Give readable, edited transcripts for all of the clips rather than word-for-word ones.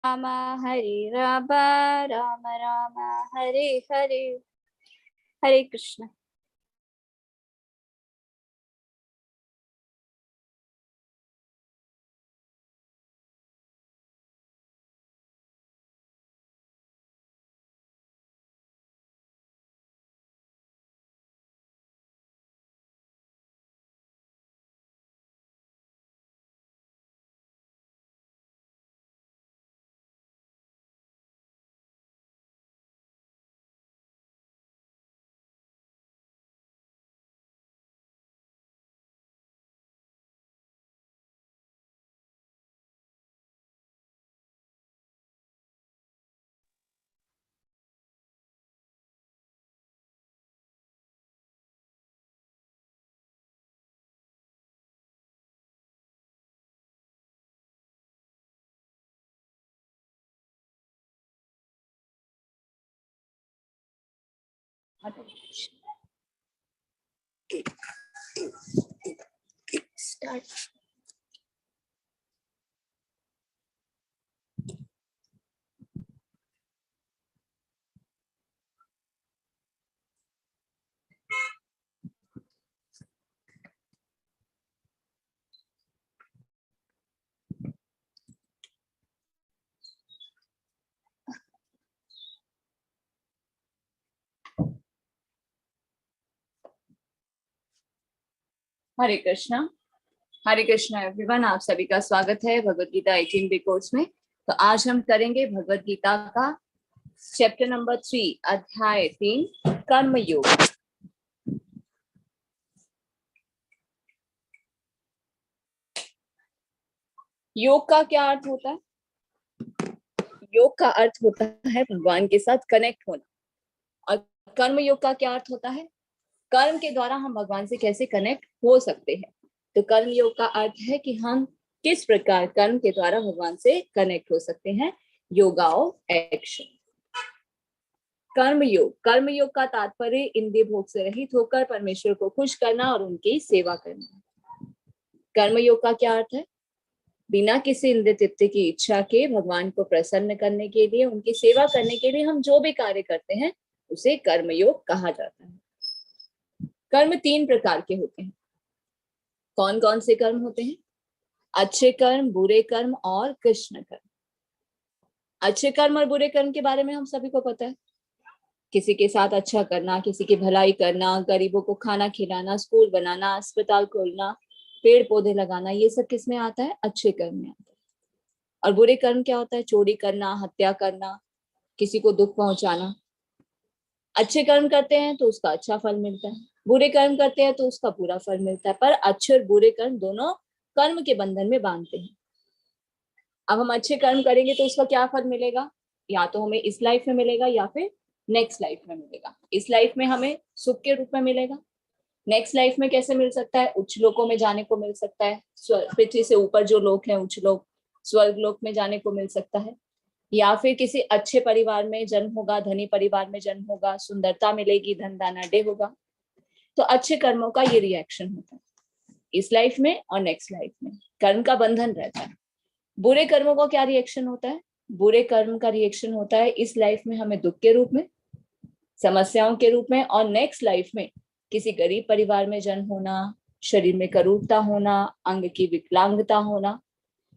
राम हरे राम राम राम हरे हरे। हरे Krishna. Start. हरे कृष्णा। हरे Krishna everyone, आप सभी का स्वागत है भगवत गीता 18 बी कोर्स में। तो आज हम करेंगे भगवत गीता का चैप्टर नंबर 3, अध्याय 3, कर्म योग। योग का क्या अर्थ होता है? योग का अर्थ होता है भगवान के साथ कनेक्ट होना। और कर्म योग का क्या अर्थ होता है? कर्म के द्वारा हम भगवान से कैसे कनेक्ट हो सकते हैं। तो कर्म योग का अर्थ है कि हम किस प्रकार कर्म के द्वारा भगवान से कनेक्ट हो सकते हैं। योगा और एक्शन। कर्म योग का तात्पर्य इंद्रिय भोग से रहित होकर परमेश्वर को खुश करना और उनकी सेवा करना। कर्म योग का क्या अर्थ है? बिना किसी इंद्रिय तृप्ति की इच्छा के भगवान को प्रसन्न करने के लिए, उनकी सेवा करने के लिए हम जो भी कार्य करते हैं उसे कर्म योग कहा जाता है। कर्म 3 प्रकार के होते हैं। कौन कौन से कर्म होते हैं? अच्छे कर्म, बुरे कर्म और कृष्ण कर्म। अच्छे कर्म और बुरे कर्म के बारे में हम सभी को पता है। किसी के साथ अच्छा करना, किसी की भलाई करना, गरीबों को खाना खिलाना, स्कूल बनाना, अस्पताल खोलना, पेड़ पौधे लगाना, ये सब किस में आता है? अच्छे कर्म में आता है। और बुरे कर्म क्या होता है? चोरी करना, हत्या करना, किसी को दुख पहुंचाना। अच्छे कर्म करते हैं तो उसका अच्छा फल मिलता है, बुरे कर्म करते हैं तो उसका बुरा फल मिलता है। पर अच्छे और बुरे कर्म दोनों कर्म के बंधन में बांधते हैं। अब हम अच्छे कर्म करेंगे तो उसका क्या फल मिलेगा? या तो हमें इस लाइफ में मिलेगा या फिर नेक्स्ट लाइफ में मिलेगा। इस लाइफ में हमें सुख के रूप में मिलेगा। नेक्स्ट लाइफ में कैसे मिल सकता है? उच्च लोकों में जाने को मिल सकता है। पृथ्वी से ऊपर जो लोक हैं, उच्च लोक, स्वर्ग लोक में जाने को मिल सकता है। या फिर किसी अच्छे परिवार में जन्म होगा, धनी परिवार में जन्म होगा, सुंदरता मिलेगी, धन दानाडे होगा। तो अच्छे कर्मों का ये रिएक्शन होता है इस लाइफ में और नेक्स्ट लाइफ में। कर्म का बंधन रहता है। बुरे कर्मों का क्या रिएक्शन होता है? बुरे कर्म का रिएक्शन होता है इस लाइफ में हमें दुख के रूप में, समस्याओं के रूप में, और नेक्स्ट लाइफ में किसी गरीब परिवार में जन्म होना, शरीर में करूरता होना, अंग की विकलांगता होना,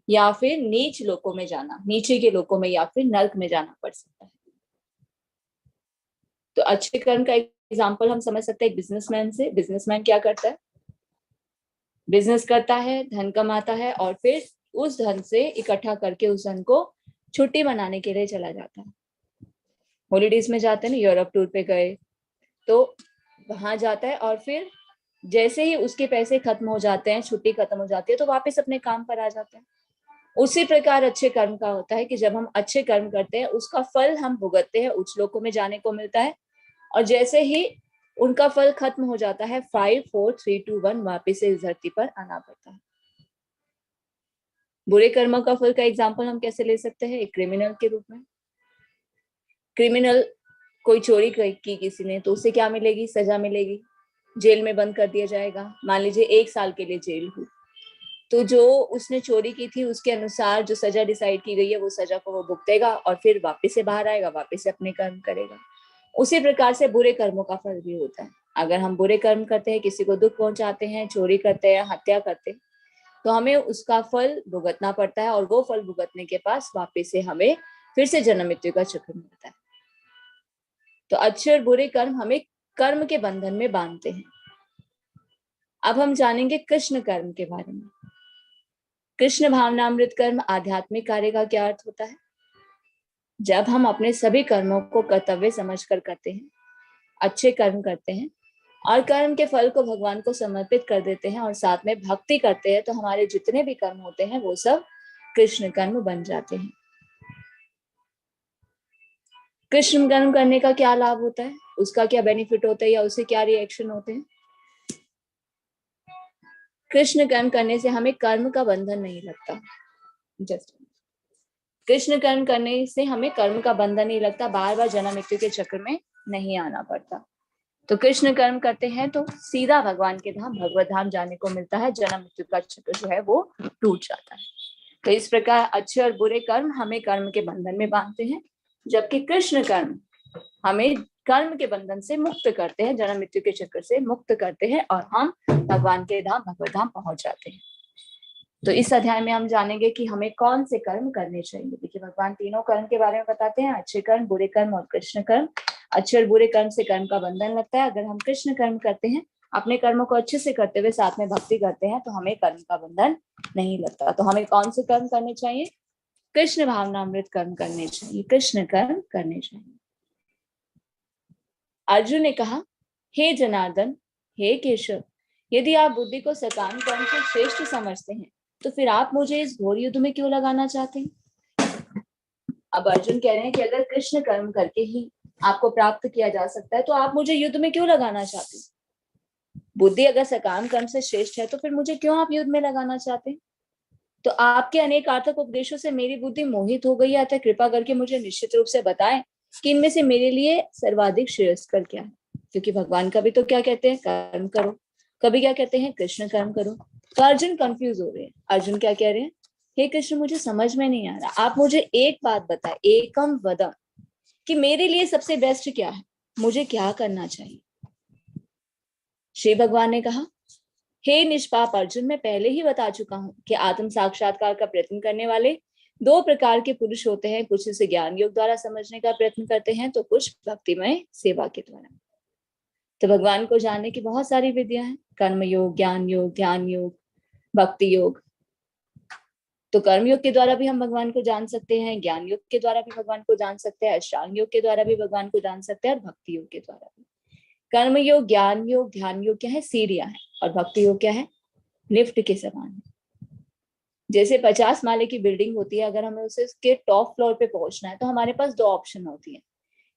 या फिर नीच लोकों में जाना, नीचे के लोकों में या फिर नर्क में जाना पड़ सकता है। तो अच्छे कर्म का एग्जाम्पल हम समझ सकते हैं एक बिजनेसमैन से। बिजनेसमैन क्या करता है? बिजनेस करता है, धन कमाता है, और फिर उस धन से इकट्ठा करके उस धन को छुट्टी मनाने के लिए चला जाता है। हॉलीडेज में जाते हैं ना, यूरोप टूर पे गए तो वहां जाता है, और फिर जैसे ही उसके पैसे खत्म हो जाते हैं, छुट्टी खत्म हो जाती है, तो वापस अपने काम पर आ जाते हैं। उसी प्रकार अच्छे कर्म का होता है कि जब हम अच्छे कर्म करते हैं उसका फल हम भुगतते हैं, उच्च लोकों में जाने को मिलता है। और जैसे ही उनका फल खत्म हो जाता है, 5 4 3 2 1 वापिस से इस धरती पर आना पड़ता है। बुरे कर्मों का फल का एग्जाम्पल हम कैसे ले सकते हैं? एक क्रिमिनल के रूप में। क्रिमिनल, कोई चोरी की किसी ने, तो उसे क्या मिलेगी? सजा मिलेगी, जेल में बंद कर दिया जाएगा। मान लीजिए 1 साल के लिए जेल हुई, तो जो उसने चोरी की थी उसके अनुसार जो सजा डिसाइड की गई है वो सजा को वो भुगतेगा और फिर वापस से बाहर आएगा, वापस से अपने कर्म करेगा। उसी प्रकार से बुरे कर्मों का फल भी होता है। अगर हम बुरे कर्म करते हैं, किसी को दुख पहुंचाते हैं, चोरी करते हैं, हत्या करते हैं, तो हमें उसका फल भुगतना पड़ता है और वो फल भुगतने के पास वापस से हमें फिर से जन्म मृत्यु का चक्र मिलता है। तो अच्छे और बुरे कर्म हमें कर्म के बंधन में बांधते हैं। अब हम जानेंगे कृष्ण कर्म के बारे में। कृष्ण भावनामृत कर्म आध्यात्मिक कार्य का क्या अर्थ होता है? जब हम अपने सभी कर्मों को कर्तव्य समझकर करते हैं, अच्छे कर्म करते हैं और कर्म के फल को भगवान को समर्पित कर देते हैं और साथ में भक्ति करते हैं, तो हमारे जितने भी कर्म होते हैं वो सब कृष्ण कर्म बन जाते हैं। कृष्ण कर्म करने का क्या लाभ होता है, उसका क्या बेनिफिट होता है या उससे क्या रिएक्शन होते हैं? कृष्ण कर्म करने से हमें कर्म का बंधन नहीं लगता। जस्ट कृष्ण कर्म करने से हमें कर्म का बंधन नहीं लगता, बार बार जन्म मृत्यु के चक्र में नहीं आना पड़ता। तो कृष्ण कर्म करते हैं तो सीधा भगवान के धाम भगवत धाम जाने को मिलता है, जन्म मृत्यु का चक्र जो है वो टूट जाता है। तो इस प्रकार अच्छे और बुरे कर्म हमें कर्म के बंधन में बांधते हैं, जबकि कृष्ण कर्म हमें कर्म के बंधन से मुक्त करते हैं, जन्म मृत्यु के चक्र से मुक्त करते हैं और हम भगवान के धाम भगवत धाम पहुंच जाते हैं। तो इस अध्याय में हम जानेंगे कि हमें कौन से कर्म करने चाहिए। देखिए भगवान तीनों कर्म के बारे में बताते हैं, अच्छे कर्म, बुरे कर्म और कृष्ण कर्म। अच्छे और बुरे कर्म से कर्म का बंधन लगता है। अगर हम कृष्ण कर्म करते हैं, अपने कर्मों को अच्छे से करते हुए साथ में भक्ति करते हैं, तो हमें कर्म का बंधन नहीं लगता। तो हमें कौन से कर्म करने चाहिए? कृष्ण भावनामृत कर्म करने चाहिए, कृष्ण कर्म करने चाहिए। अर्जुन ने कहा, हे जनार्दन, हे केशव, यदि आप बुद्धि को सकाम कर्म से श्रेष्ठ समझते हैं, तो फिर आप मुझे इस घोर युद्ध में क्यों लगाना चाहते हैं? अब अर्जुन कह रहे हैं कि अगर कृष्ण कर्म करके ही आपको प्राप्त किया जा सकता है, तो आप मुझे युद्ध में क्यों लगाना चाहते हैं? बुद्धि अगर सकाम कर्म से श्रेष्ठ है, तो फिर मुझे क्यों आप युद्ध में लगाना चाहते हैं? तो आपके अनेक आर्थक उपदेशों से मेरी बुद्धि मोहित हो गई है, अतः कृपा करके मुझे निश्चित रूप से बताएं कि इनमें से मेरे लिए सर्वाधिक श्रेयस्कर क्या है। क्योंकि भगवान कभी तो क्या कहते हैं, कर्म करो, कभी क्या कहते हैं, कृष्ण कर्म करो। तो अर्जुन कंफ्यूज हो रहे हैं। अर्जुन क्या कह रहे हैं, हे कृष्ण, मुझे समझ में नहीं आ रहा, आप मुझे एक बात बताएं, एकम वदम, कि मेरे लिए सबसे बेस्ट क्या है, मुझे क्या करना चाहिए। श्री भगवान ने कहा, हे निष्पाप अर्जुन, मैं पहले ही बता चुका हूं कि आत्म साक्षात्कार का प्रयत्न करने वाले दो प्रकार के पुरुष होते हैं। कुछ इसे ज्ञान योग द्वारा समझने का प्रयत्न करते हैं, तो कुछ भक्तिमय सेवा के द्वारा। तो भगवान को जानने की बहुत सारी विधियां हैं, कर्म योग, ज्ञान योग, ध्यान योग, भक्ति योग। तो कर्म योग के द्वारा भी हम भगवान को जान सकते हैं, ज्ञान योग के द्वारा भी भगवान को जान सकते हैं, अष्टांग योग के द्वारा भी भगवान को जान सकते हैं और भक्ति योग के द्वारा भी। कर्म योग, ज्ञान योग, ध्यान योग क्या है, सीढ़ियां है, और भक्ति योग क्या है, लिफ्ट के समान है। जैसे 50 माले की बिल्डिंग होती है, अगर हमें उसे उसके टॉप फ्लोर पे पहुंचना है, तो हमारे पास दो ऑप्शन होती है,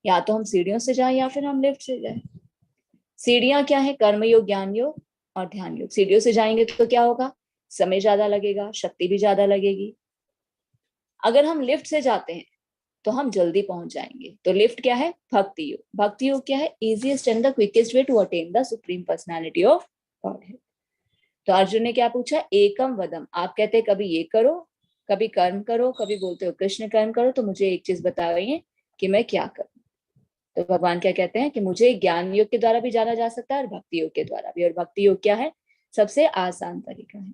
या तो हम सीढ़ियों से जाएं या फिर हम लिफ्ट से जाएं। सीढ़ियां क्या है, कर्म योग, ज्ञान योग और ध्यान योग। सीढ़ियों से जाएंगे तो क्या होगा, समय ज्यादा लगेगा, शक्ति भी ज्यादा लगेगी। अगर हम लिफ्ट से जाते हैं तो हम जल्दी पहुंच जाएंगे। तो लिफ्ट क्या है, भक्ति योग। भक्ति योग क्या है, easiest and the quickest way to attain the supreme personality of Godhead. तो अर्जुन ने क्या पूछा, एकम वदम, आप कहते हैं कभी ये करो, कभी कर्म करो, कभी बोलते हो कृष्ण कर्म करो, तो मुझे एक चीज बताइए कि मैं क्या करूं। तो भगवान क्या कहते हैं कि मुझे ज्ञान योग के द्वारा भी जाना जा सकता है और भक्ति योग के द्वारा भी। और भक्ति योग क्या है, सबसे आसान तरीका है।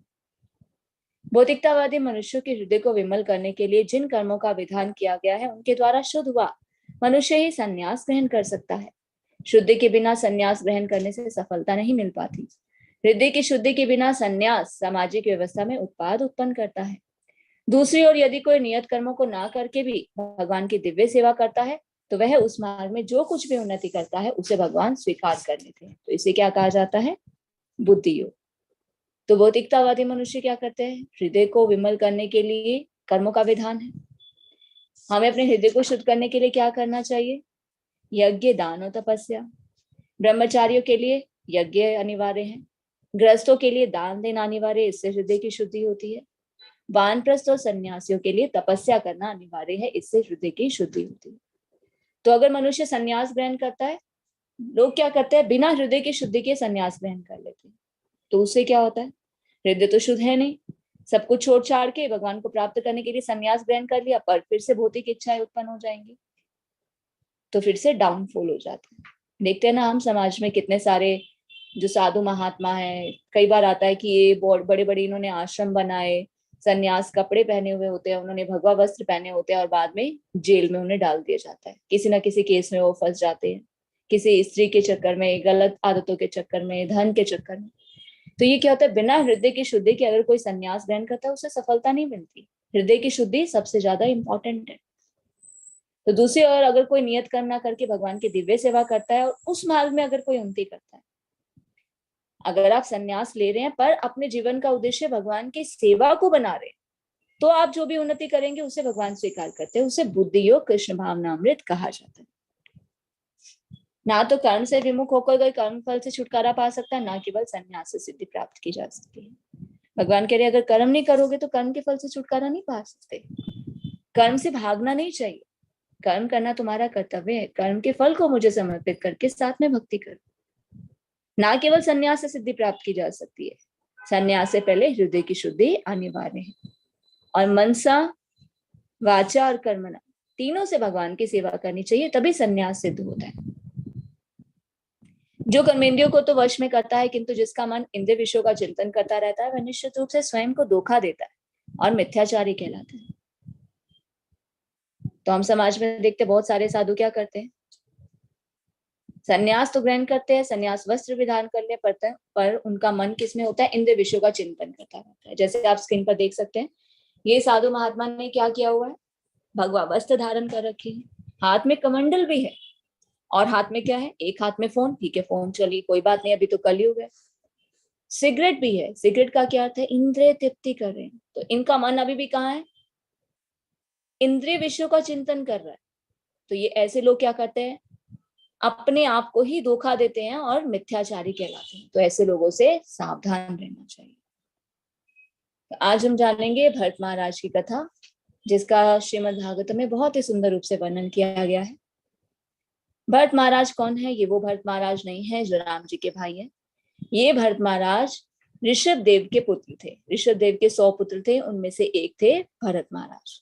भौतिकतावादी मनुष्यों के हृदय को विमल करने के लिए जिन कर्मों का विधान किया गया है, उनके द्वारा शुद्ध हुआ मनुष्य ही संन्यास ग्रहण कर सकता है। शुद्धि के बिना संन्यास ग्रहण करने से सफलता नहीं मिल पाती। हृदय की शुद्धि के बिना संन्यास सामाजिक व्यवस्था में उत्पाद उत्पन्न करता है। दूसरी ओर यदि कोई नियत कर्मों को ना करके भी भगवान की दिव्य सेवा करता है, तो वह उस मार्ग में जो कुछ भी उन्नति करता है उसे भगवान स्वीकार कर लेते हैं। तो इसे क्या कहा जाता है, बुद्धि योग। तो भौतिकतावादी मनुष्य क्या करते हैं, हृदय को विमल करने के लिए कर्मों का विधान है। हमें अपने हृदय को शुद्ध करने के लिए क्या करना चाहिए, यज्ञ, दान और तपस्या। ब्रह्मचारियों के लिए यज्ञ अनिवार्य है, गृहस्थों के लिए दान देना अनिवार्य है, इससे हृदय की शुद्धि होती है। वानप्रस्थ और सन्यासियों के लिए तपस्या करना अनिवार्य है, इससे हृदय की शुद्धि होती है। तो अगर मनुष्य सन्यास ग्रहण करता है, लोग क्या करते हैं, बिना हृदय की शुद्धि के सन्यास ग्रहण कर लेते हैं, तो उससे क्या होता है, हृदय तो शुद्ध है नहीं, सब कुछ छोड़ छाड़ के भगवान को प्राप्त करने के लिए संन्यास ग्रहण कर लिया, पर फिर से भौतिक इच्छाएं उत्पन्न हो जाएंगी, तो फिर से डाउनफॉल हो जाता है। देखते हैं ना हम समाज में कितने सारे जो साधु महात्मा हैं, कई बार आता है कि ये बड़े बड़े इन्होंने आश्रम बनाए, सन्यास कपड़े पहने हुए होते हैं, उन्होंने भगवा वस्त्र पहने होते हैं, और बाद में जेल में उन्हें डाल दिया जाता है, किसी ना किसी केस में वो फंस जाते हैं, किसी स्त्री के चक्कर में, गलत आदतों के चक्कर में, धन के चक्कर में। तो ये क्या होता है, बिना हृदय की शुद्धि के अगर कोई सन्यास ग्रहण करता है उसे सफलता नहीं मिलती। हृदय की शुद्धि सबसे ज्यादा इंपॉर्टेंट है। तो दूसरी ओर अगर कोई नियत कर्म ना करके भगवान की दिव्य सेवा करता है और उस मार्ग में अगर कोई उन्नति करता है, अगर आप सन्यास ले रहे हैं पर अपने जीवन का उद्देश्य भगवान की सेवा को बना रहे हैं, तो आप जो भी उन्नति करेंगे उसे भगवान स्वीकार करते हैं, उसे बुद्धि योग कृष्ण भावनामृत कहा जाता है। ना तो कर्म से विमुख होकर कोई कर्म फल से छुटकारा पा सकता है, ना केवल संन्यास से सिद्धि प्राप्त की जा सकती है। भगवान कह रहे अगर कर्म नहीं करोगे तो कर्म के फल से छुटकारा नहीं पा सकते। कर्म से भागना नहीं चाहिए, कर्म करना तुम्हारा कर्तव्य है, कर्म के फल को मुझे समर्पित करके साथ में भक्ति करो। ना केवल संन्यास से सिद्धि प्राप्त की जा सकती है, संन्यास से पहले हृदय की शुद्धि अनिवार्य है, और मनसा वाचा और कर्मणा तीनों से भगवान की सेवा करनी चाहिए, तभी संन्यास सिद्ध होता है। जो कर्मेंद्रियों को तो वश में करता है, किंतु जिसका मन इंद्रिय विषयों का चिंतन करता रहता है, वह निश्चित रूप से स्वयं को धोखा देता है और मिथ्याचारी कहलाता है। तो हम समाज में देखते बहुत सारे साधु क्या करते हैं, संन्यास तो ग्रहण करते हैं, संन्यास वस्त्र विधान कर ले, पर उनका मन किसमें होता है, इंद्रिय विषयों का चिंतन करता रहता है। जैसे आप स्क्रीन पर देख सकते हैं, ये साधु महात्मा ने क्या किया हुआ है, भगवा वस्त्र धारण कर रखे हैं, हाथ में कमंडल भी है, और हाथ में क्या है, एक हाथ में फोन, ठीक है फोन चली कोई बात नहीं, अभी तो कलयुग है। सिगरेट भी है, सिगरेट का क्या अर्थ है, इंद्रिय तृप्ति कर रहे हैं, तो इनका मन अभी भी कहाँ है, इंद्रिय विषयों का चिंतन कर रहा है। तो ये ऐसे लोग क्या करते हैं, अपने आप को ही धोखा देते हैं और मिथ्याचारी कहलाते हैं। तो ऐसे लोगों से सावधान रहना चाहिए। तो आज हम जानेंगे भरत महाराज की कथा, जिसका श्रीमद् भागवत में बहुत ही सुंदर रूप से वर्णन किया गया है। भरत महाराज कौन है, ये वो भरत महाराज नहीं है जो राम जी के भाई हैं। ये भरत महाराज ऋषभ देव के पुत्र थे। ऋषभ देव के 100 पुत्र थे, उनमें से एक थे भरत महाराज।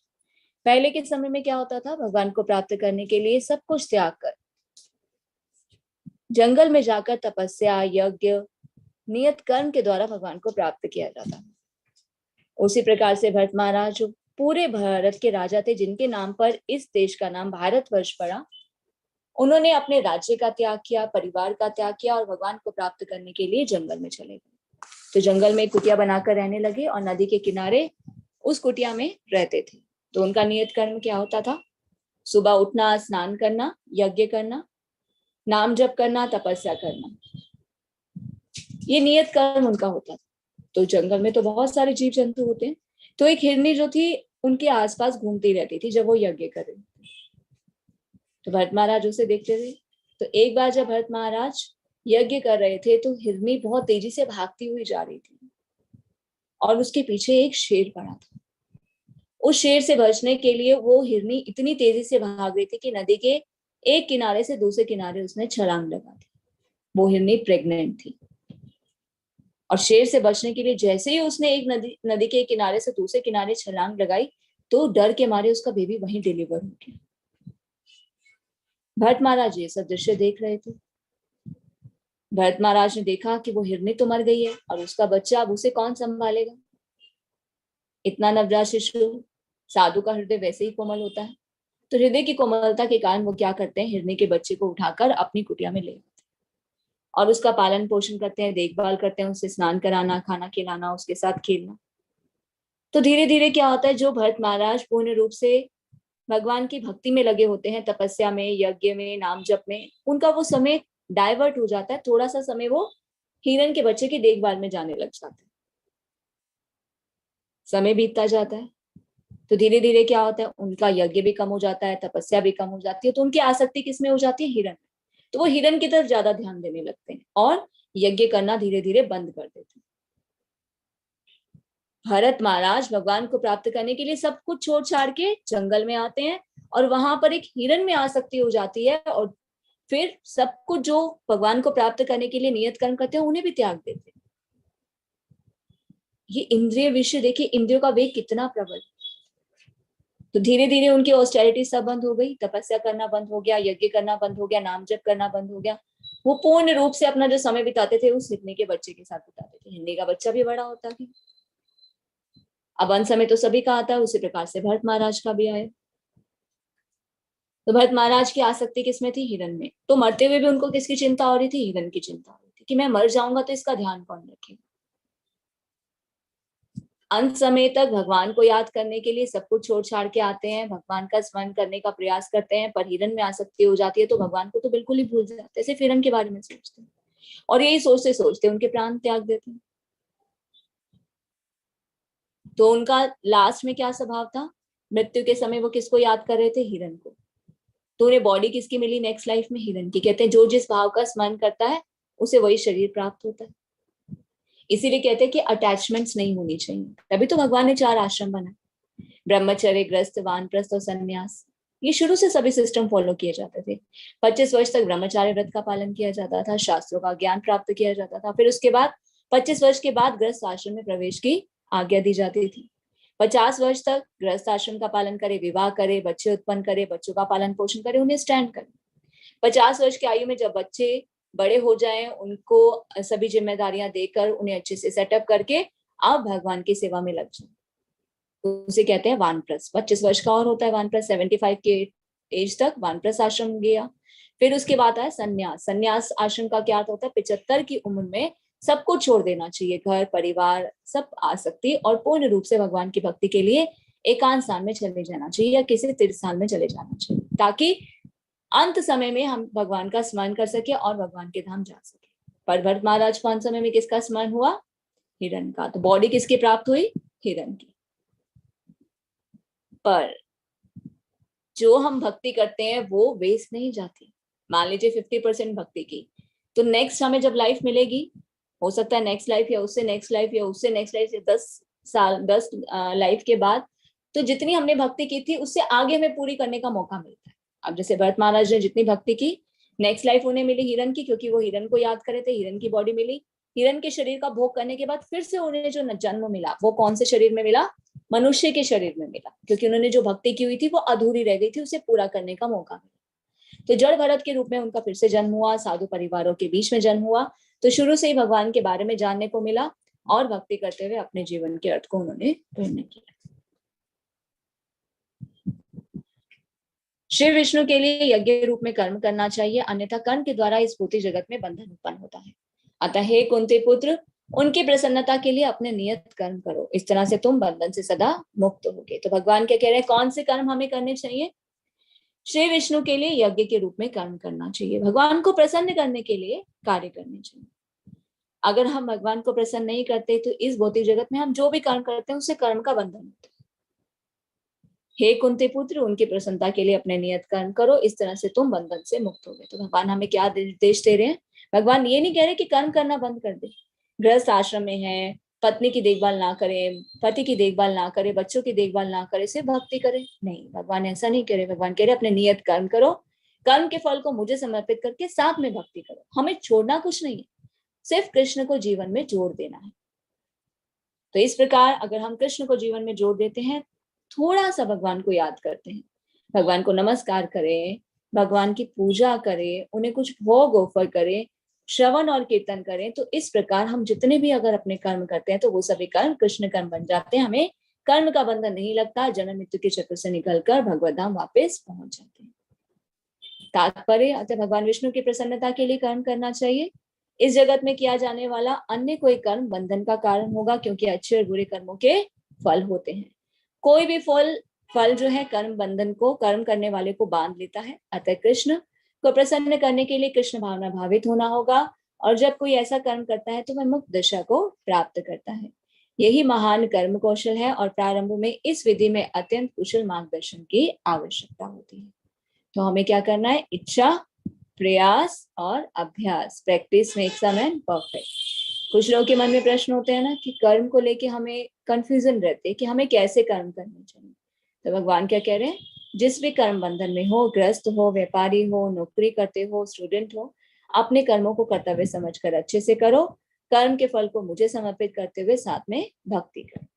पहले के समय में क्या होता था, भगवान को प्राप्त करने के लिए सब कुछ त्याग कर जंगल में जाकर तपस्या, यज्ञ, नियत कर्म के द्वारा भगवान को प्राप्त किया जाता। उसी प्रकार से भरत महाराज जो पूरे भारत के राजा थे, जिनके नाम पर इस देश का नाम भारतवर्ष पड़ा, उन्होंने अपने राज्य का त्याग किया, परिवार का त्याग किया, और भगवान को प्राप्त करने के लिए जंगल में चले गए। तो जंगल में कुटिया बनाकर रहने लगे और नदी के किनारे उस कुटिया में रहते थे। तो उनका नियत कर्म क्या होता था, सुबह उठना, स्नान करना, यज्ञ करना, नाम जप करना, तपस्या करना, ये नियत कर्म उनका होता था। तो जंगल में तो बहुत सारे जीव जंतु होते हैं, तो एक हिरनी जो थी उनके आसपास घूमती रहती थी जब वो यज्ञ कर रही। तो भरत महाराज उसे देखते थे। तो एक बार जब भरत महाराज यज्ञ कर रहे थे तो हिरनी बहुत तेजी से भागती हुई जा रही थी, और उसके पीछे एक शेर पड़ा था। उस शेर से बचने के लिए वो हिरनी इतनी तेजी से भाग रही थी कि नदी के एक किनारे से दूसरे किनारे उसने छलांग लगा दी। वो हिरनी प्रेग्नेंट थी, और शेर से बचने के लिए जैसे ही उसने एक नदी के किनारे से दूसरे किनारे छलांग लगाई, तो डर के मारे उसका बेबी वहीं डिलीवर हो गया। भरत महाराज ये सब दृश्य देख रहे थे। भरत महाराज ने देखा कि वो हिरनी तो मर गई है, और उसका बच्चा, अब उसे कौन संभालेगा। इतना नवजात शिशु, साधु का हृदय वैसे ही कोमल होता है, तो हृदय की कोमलता के कारण वो क्या करते हैं, हिरनी के बच्चे को उठाकर अपनी कुटिया में ले आते और उसका पालन पोषण करते हैं, देखभाल करते हैं, उसे स्नान कराना, खाना खिलाना, उसके साथ खेलना। तो धीरे धीरे क्या होता है, जो भरत महाराज पूर्ण रूप से भगवान की भक्ति में लगे होते हैं, तपस्या में, यज्ञ में, नाम जप में, उनका वो समय डाइवर्ट हो जाता है। थोड़ा सा समय वो हिरण के बच्चे की देखभाल में जाने लग जाते हैं। समय बीतता जाता है, तो धीरे धीरे क्या होता है, उनका यज्ञ भी कम हो जाता है, तपस्या भी कम हो जाती है, तो उनकी आसक्ति किसमें हो जाती है, हिरण में। तो वो हिरण की तरफ ज्यादा ध्यान देने लगते हैं और यज्ञ करना धीरे धीरे बंद कर देते हैं। भरत महाराज भगवान को प्राप्त करने के लिए सब कुछ छोड़ छाड़ के जंगल में आते हैं, और वहां पर एक हिरण में आसक्ति हो जाती है, और फिर सब कुछ जो भगवान को प्राप्त करने के लिए नियत कर्म करते हैं उन्हें भी त्याग देते हैं। ये इंद्रिय विषय, देखिए इंद्रियों का वेग कितना प्रबल। तो धीरे धीरे उनकी ऑस्टेरिटी सब बंद हो गई, तपस्या करना बंद हो गया, यज्ञ करना बंद हो गया, नाम जप करना बंद हो गया। वो पूर्ण रूप से अपना जो समय बिताते थे उस हिरनी के बच्चे के साथ बिताते थे। हिरनी का बच्चा भी बड़ा होता गया। अब अंत समय तो सभी का आता है, उसी प्रकार से भरत महाराज का भी आया। तो भरत महाराज की आसक्ति किसमें थी? हिरण में। तो मरते हुए भी उनको किसकी चिंता हो रही थी? हिरण की चिंता हो रही थी कि मैं मर जाऊंगा तो इसका ध्यान कौन रखेगा। अंत समय तक भगवान को याद करने के लिए सब कुछ छोड़ छाड़ के आते हैं, भगवान का स्मरण करने का प्रयास करते हैं, पर हिरण में आसक्ति हो जाती है तो भगवान को तो बिल्कुल ही भूल जाते हैं, सिर्फ हिरण के बारे में सोचते हैं। और यही सोचते सोचते उनके प्राण त्याग देते हैं। तो उनका लास्ट में क्या स्वभाव था? मृत्यु के समय वो किसको याद कर रहे थे? हिरण को। तो उन्हें बॉडी किसकी मिली नेक्स्ट लाइफ में? हिरण की। कहते हैं जो जिस भाव का स्मरण करता है उसे वही शरीर प्राप्त होता है। इसीलिए कहते हैं कि अटैचमेंट्स नहीं होनी चाहिए। तभी तो भगवान ने 4 आश्रम बनाए, ब्रह्मचर्य, गृहस्थ, वानप्रस्थ और संन्यास। ये शुरू से सभी सिस्टम फॉलो किए जाते थे। 25 वर्ष तक ब्रह्मचार्य व्रत का पालन किया जाता था, शास्त्रों का ज्ञान प्राप्त किया जाता था। फिर उसके बाद 25 वर्ष के बाद गृहस्थ आश्रम में प्रवेश की आज्ञा दी जाती थी। 50 वर्ष तक गृहस्थ आश्रम का पालन करे, विवाह करे, बच्चे उत्पन्न करे, बच्चों का पालन पोषण करे, उन्हें स्टैंड करे। 50 वर्ष की आयु में जब बच्चे बड़े हो जाएं, उनको सभी जिम्मेदारियां देकर उन्हें अच्छे से सेटअप करके आप भगवान की सेवा में लग जाए, उसे कहते हैं वानप्रस्थ। 25 वर्ष का और होता है वानप्रस्थ, 75 के एज तक वानप्रस्थ आश्रम गया। फिर उसके बाद आया संन्यास। संन्यास आश्रम का क्या अर्थ होता है? 75 की उम्र में सब कुछ छोड़ देना चाहिए, घर परिवार सब आसक्ति, और पूर्ण रूप से भगवान की भक्ति के लिए एकांत स्थान में चले जाना चाहिए या किसी तीर्थ स्थान में चले जाना चाहिए, ताकि अंत समय में हम भगवान का स्मरण कर सके और भगवान के धाम जा सके। पर भरत महाराज को अंत समय में किसका स्मरण हुआ? हिरण का। तो बॉडी किसकी प्राप्त हुई? हिरण की। पर जो हम भक्ति करते हैं वो वेस्ट नहीं जाती। मान लीजिए 50% भक्ति की, तो नेक्स्ट हमें जब लाइफ मिलेगी, हो सकता है नेक्स्ट लाइफ या उससे नेक्स्ट लाइफ या उससे नेक्स्ट लाइफ या 10 साल 10 लाइफ के बाद, तो जितनी हमने भक्ति की थी उससे आगे हमें पूरी करने का मौका मिलता है। अब जैसे भरत महाराज ने जितनी भक्ति की, नेक्स्ट लाइफ उन्हें मिली हिरण की, क्योंकि वो हिरण को याद करे थे, हिरण की बॉडी मिली। हिरण के शरीर का भोग करने के बाद फिर से उन्हें जो जन्म मिला, वो कौन से शरीर में मिला? मनुष्य के शरीर में मिला, क्योंकि उन्होंने जो भक्ति की हुई थी वो अधूरी रह गई थी, उसे पूरा करने का मौका मिला। तो जड़ भरत के रूप में उनका फिर से जन्म हुआ, साधु परिवारों के बीच में जन्म हुआ। तो शुरू से ही भगवान के बारे में जानने को मिला और भक्ति करते हुए अपने जीवन के अर्थ को उन्होंने पूर्ण किया। श्री विष्णु के लिए यज्ञ रूप में कर्म करना चाहिए, अन्यथा कर्म के द्वारा इस भौतिक जगत में बंधन उत्पन्न होता है। अतः हे कुंती पुत्र, उनकी प्रसन्नता के लिए अपने नियत कर्म करो, इस तरह से तुम बंधन से सदा मुक्त होगे। तो भगवान क्या कह रहे हैं? कौन से कर्म हमें करने चाहिए? श्री विष्णु के लिए यज्ञ के रूप में कर्म करना चाहिए, भगवान को प्रसन्न करने के लिए कार्य करने चाहिए। अगर हम भगवान को प्रसन्न नहीं करते तो इस भौतिक जगत में हम जो भी कर्म करते हैं उससे कर्म का बंधन होता है। हे कुंती पुत्र, उनकी प्रसन्नता के लिए अपने नियत कर्म करो, इस तरह से तुम बंधन से मुक्त होगे। तो भगवान हमें क्या निर्देश दे रहे हैं? भगवान ये नहीं कह रहे कि कर्म करना बंद कर दे, गृहस्थ आश्रम में है, पत्नी की देखभाल ना करे, पति की देखभाल ना करे, बच्चों की देखभाल ना करे, सिर्फ भक्ति करे। नहीं, भगवान ऐसा नहीं कह रहे। भगवान कह रहे अपने नियत कर्म करो, कर्म के फल को मुझे समर्पित करके साथ में भक्ति करो। हमें छोड़ना कुछ नहीं है, सिर्फ कृष्ण को जीवन में जोड़ देना है। तो इस प्रकार अगर हम कृष्ण को जीवन में जोड़ देते हैं, थोड़ा सा भगवान को याद करते हैं, भगवान को नमस्कार करें, भगवान की पूजा करें, उन्हें कुछ भोग ऑफर करें, श्रवण और कीर्तन करें, तो इस प्रकार हम जितने भी अगर अपने कर्म करते हैं तो वो सभी कर्म कृष्ण कर्म बन जाते हैं। हमें कर्म का बंधन नहीं लगता, जन्म मृत्यु के चक्र से निकलकर भगवत धाम वापस पहुंच जाते हैं। तात्पर्य, अतः भगवान विष्णु की प्रसन्नता के लिए कर्म करना चाहिए। इस जगत में किया जाने वाला अन्य कोई कर्म बंधन का कारण होगा, क्योंकि अच्छे और बुरे कर्मों के फल होते हैं। कोई भी फल जो है कर्म बंधन को, कर्म करने वाले को बांध लेता है। अतः कृष्ण को प्रसन्न करने के लिए कृष्ण भावना भावित होना होगा, और जब कोई ऐसा कर्म करता है तो वह मुक्त दशा को प्राप्त करता है। यही महान कर्म कौशल है, और प्रारंभ में इस विधि में अत्यंत कुशल मार्गदर्शन की आवश्यकता होती है। तो हमें क्या करना है? इच्छा, प्रयास और अभ्यास, practice makes a man perfect. कुछ लोगों के मन में प्रश्न होते हैं ना कि कर्म को लेके हमें कंफ्यूजन रहते हैं कि हमें कैसे कर्म करने चाहिए। तो भगवान क्या कह रहे हैं? जिस भी कर्म बंधन में हो, गृहस्थ हो, व्यापारी हो, नौकरी करते हो, स्टूडेंट हो, अपने कर्मों को कर्तव्य समझकर अच्छे से करो। कर्म के फल को मुझे समर्पित करते हुए साथ में भक्ति करें।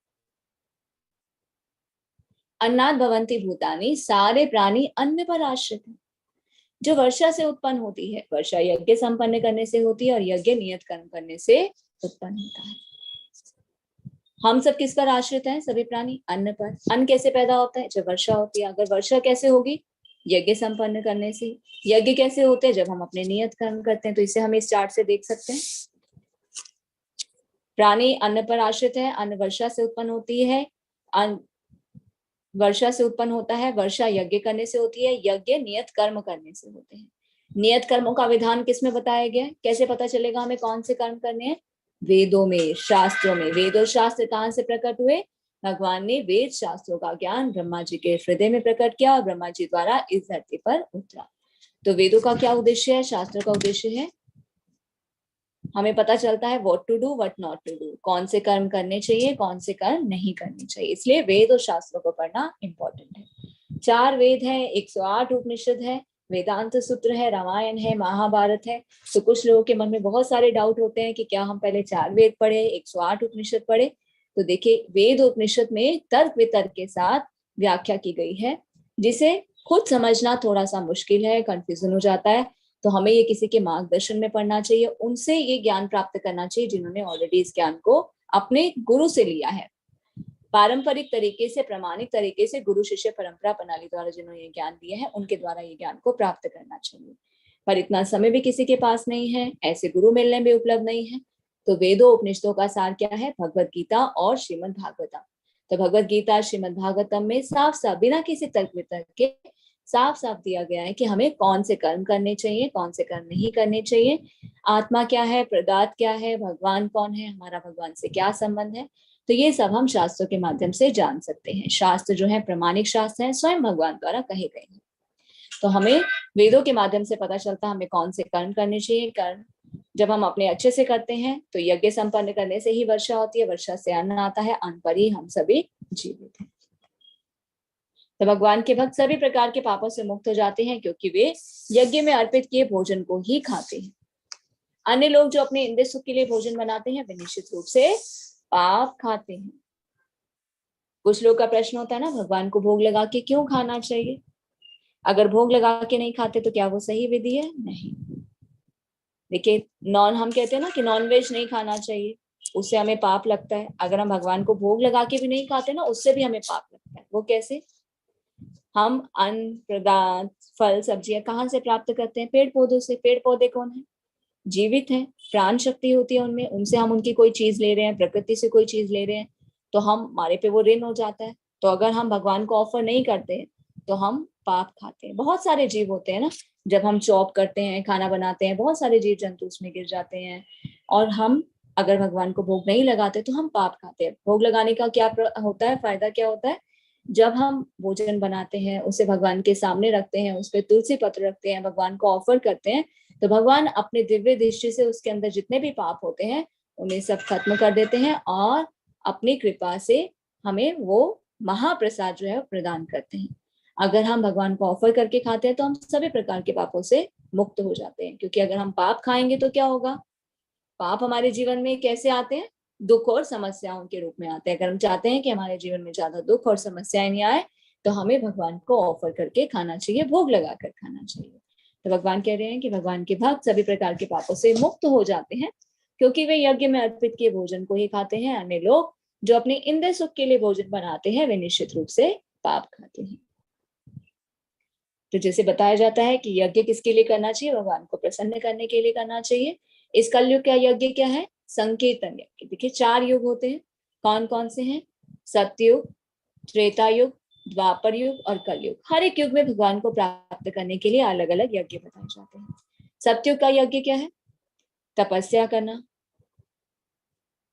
अन्नात् भवन्ति भूतानि, सारे प्राणी अन्न पर आश्रित हैं। जो वर्षा से उत्पन्न होती है, वर्षा यज्ञ संपन्न करने से होती है और यज्ञ नियत कर्म करने से उत्पन्न होता है। हम सब किस पर आश्रित हैं? सभी प्राणी अन्न पर। अन्न कैसे पैदा होता है? जब वर्षा होती है। अगर वर्षा कैसे होगी? यज्ञ संपन्न करने से। यज्ञ कैसे होते हैं? जब हम अपने नियत कर्म करते हैं। तो इसे हम इस चार्ट से देख सकते हैं। प्राणी अन्न पर आश्रित है, अन्न वर्षा से उत्पन्न होती है, वर्षा से उत्पन्न होता है, वर्षा यज्ञ करने से होती है, यज्ञ नियत कर्म करने से होते हैं। नियत कर्मों का विधान किसमें बताया गया है? कैसे पता चलेगा हमें कौन से कर्म करने हैं? वेदों में, शास्त्रों में। वेद और शास्त्र कहाँ से प्रकट हुए? भगवान ने वेद शास्त्रों का ज्ञान ब्रह्मा जी के हृदय में प्रकट किया और ब्रह्मा जी द्वारा इस धरती पर उतरा। तो वेदों का क्या उद्देश्य है? शास्त्र का उद्देश्य है हमें पता चलता है what to do, what not to do, कौन से कर्म करने चाहिए, कौन से कर्म नहीं करने चाहिए। इसलिए वेद और शास्त्रों को पढ़ना इंपॉर्टेंट है। 4 वेद है, 108 उपनिषद है, वेदांत सूत्र है, रामायण है, महाभारत है। तो कुछ लोगों के मन में बहुत सारे डाउट होते हैं कि क्या हम पहले 4 वेद पढ़े, 108 उपनिषद पढ़े? तो देखिए, वेद उपनिषद में तर्क वितर्क के साथ व्याख्या की गई है, जिसे खुद समझना थोड़ा सा मुश्किल है, कंफ्यूजन हो जाता है। तो हमें ये किसी के मार्गदर्शन में पढ़ना चाहिए, उनसे ये ज्ञान प्राप्त करना चाहिए जिन्होंने ऑलरेडी इस ज्ञान को अपने गुरु से लिया है। पारंपरिक तरीके से, प्रामाणिक तरीके से गुरु शिष्य परंपरा प्रणाली द्वारा जिन्होंने ये ज्ञान दिया है, उनके द्वारा ये ज्ञान को प्राप्त करना चाहिए। पर इतना समय भी किसी के पास नहीं है, ऐसे गुरु मिलने में उपलब्ध नहीं है। तो वेदों उपनिषदों का सार क्या है? भगवत गीता और श्रीमद् भागवतम। तो भगवत गीता, श्रीमद् भागवतम में साफ साफ बिना किसी तर्क वितर्क के साफ साफ दिया गया है कि हमें कौन से कर्म करने चाहिए, कौन से कर्म नहीं करने चाहिए, आत्मा क्या है, प्रदात क्या है, भगवान कौन है, हमारा भगवान से क्या संबंध है। तो ये सब हम शास्त्रों के माध्यम से जान सकते हैं। शास्त्र जो है प्रामाणिक शास्त्र है, स्वयं भगवान द्वारा कहे गए हैं। तो हमें वेदों के माध्यम से पता चलता है हमें कौन से कर्म करने चाहिए। कर्म जब हम अपने अच्छे से करते हैं तो यज्ञ संपन्न करने से ही वर्षा होती है, वर्षा से अन्न आता है, अन्न पर ही हम सभी जीवित हैं। तो भगवान के भक्त सभी प्रकार के पापों से मुक्त हो जाते हैं, क्योंकि वे यज्ञ में अर्पित किए भोजन को ही खाते हैं। अन्य लोग जो अपने इंद्रिय सुख के लिए भोजन बनाते हैं, वे निश्चित रूप से पाप खाते हैं। कुछ लोग का प्रश्न होता है ना, भगवान को भोग लगा के क्यों खाना चाहिए? अगर भोग लगा के नहीं खाते तो क्या वो सही विधि है? नहीं। देखिए, हम कहते हैं ना कि नॉन वेज नहीं खाना चाहिए, उससे हमें पाप लगता है। अगर हम भगवान को भोग लगा के भी नहीं खाते ना, उससे भी हमें पाप लगता है। वो कैसे? हम अन्न, पदार्थ, फल, सब्जियां कहाँ से प्राप्त करते हैं? पेड़ पौधों से। पेड़ पौधे कौन है? जीवित है, प्राण शक्ति होती है उनमें, उनसे हम उनकी कोई चीज ले रहे हैं, प्रकृति से कोई चीज ले रहे हैं, तो हमारे पे वो ऋण हो जाता है। तो अगर हम भगवान को ऑफर नहीं करते हैं तो हम पाप खाते हैं। बहुत सारे जीव होते हैं ना, जब हम चॉप करते हैं, खाना बनाते हैं, बहुत सारे जीव जंतु उसमें गिर जाते हैं, और हम अगर भगवान को भोग नहीं लगाते तो हम पाप खाते हैं। भोग लगाने का क्या होता है, फायदा क्या होता है? जब हम भोजन बनाते हैं, उसे भगवान के सामने रखते हैं, उस पर तुलसी पत्र रखते हैं, भगवान को ऑफर करते हैं, तो भगवान अपने दिव्य दृष्टि से उसके अंदर जितने भी पाप होते हैं उन्हें सब खत्म कर देते हैं और अपनी कृपा से हमें वो महाप्रसाद जो है प्रदान करते हैं। अगर हम भगवान को ऑफर करके खाते हैं तो हम सभी प्रकार के पापों से मुक्त हो जाते हैं। क्योंकि अगर हम पाप खाएंगे तो क्या होगा? पाप हमारे जीवन में कैसे आते हैं? दुख और समस्याओं के रूप में आते हैं। अगर हम चाहते हैं कि हमारे जीवन में ज्यादा दुख और समस्याएं नहीं आए तो हमें भगवान को ऑफर करके खाना चाहिए, भोग लगाकर खाना चाहिए। तो भगवान कह रहे हैं कि भगवान के भक्त सभी प्रकार के पापों से मुक्त हो जाते हैं, क्योंकि वे यज्ञ में अर्पित किए भोजन को ही खाते हैं। अन्य लोग जो अपने इंद्रिय सुख के लिए भोजन बनाते हैं, वे निश्चित रूप से पाप खाते हैं। तो जैसे बताया जाता है कि यज्ञ किसके लिए करना चाहिए? भगवान को प्रसन्न करने के लिए करना चाहिए। इस कलयुग का यज्ञ क्या है? संकीर्तन यज्ञ। देखिए, 4 युग होते हैं। कौन कौन से हैं? सतयुग, त्रेता युग, द्वापर युग और कलयुग। हर एक युग में भगवान को प्राप्त करने के लिए अलग अलग यज्ञ बताए जाते हैं। सतयुग का यज्ञ क्या है? तपस्या करना।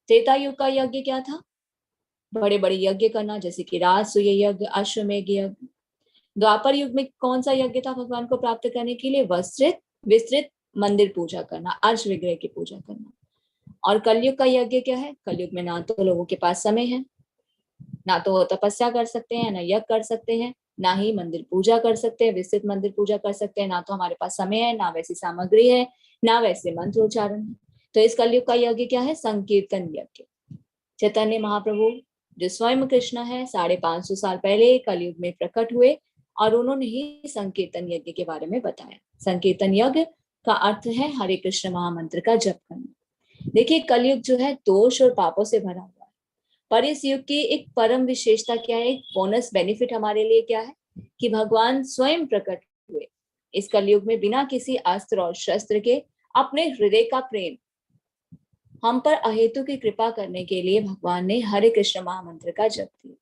त्रेता युग का यज्ञ क्या था? बड़े बड़े यज्ञ करना, जैसे कि राजसूय यज्ञ, अश्वमेध यज्ञ। द्वापर युग में कौन सा यज्ञ था भगवान को प्राप्त करने के लिए? विस्तृत मंदिर पूजा करना, अर्श विग्रह की पूजा करना। और कलयुग का यज्ञ क्या है? कलयुग में ना तो लोगों के पास समय है, ना तो वो तपस्या कर सकते हैं, ना यज्ञ कर सकते हैं, ना ही मंदिर पूजा कर सकते हैं, विस्तृत मंदिर पूजा कर सकते हैं। ना तो हमारे पास समय है, ना वैसी सामग्री है, ना वैसे मंत्र उच्चारण है। तो इस कलयुग का यज्ञ क्या है? संकीर्तन यज्ञ। चैतन्य महाप्रभु जो स्वयं कृष्ण है 550 साल पहले कलयुग में प्रकट हुए और उन्होंने ही संकीर्तन यज्ञ के बारे में बताया। संकीर्तन यज्ञ का अर्थ है हरे कृष्ण महामंत्र का जप करना। देखिए कलयुग जो है दोष और पापों से भरा हुआ है, पर इस युग की एक परम विशेषता क्या है, एक बोनस बेनिफिट हमारे लिए क्या है कि भगवान स्वयं प्रकट हुए इस कलयुग में बिना किसी अस्त्र और शस्त्र के। अपने हृदय का प्रेम हम पर अहेतु की कृपा करने के लिए भगवान ने हरे कृष्ण महामंत्र का जप दिया।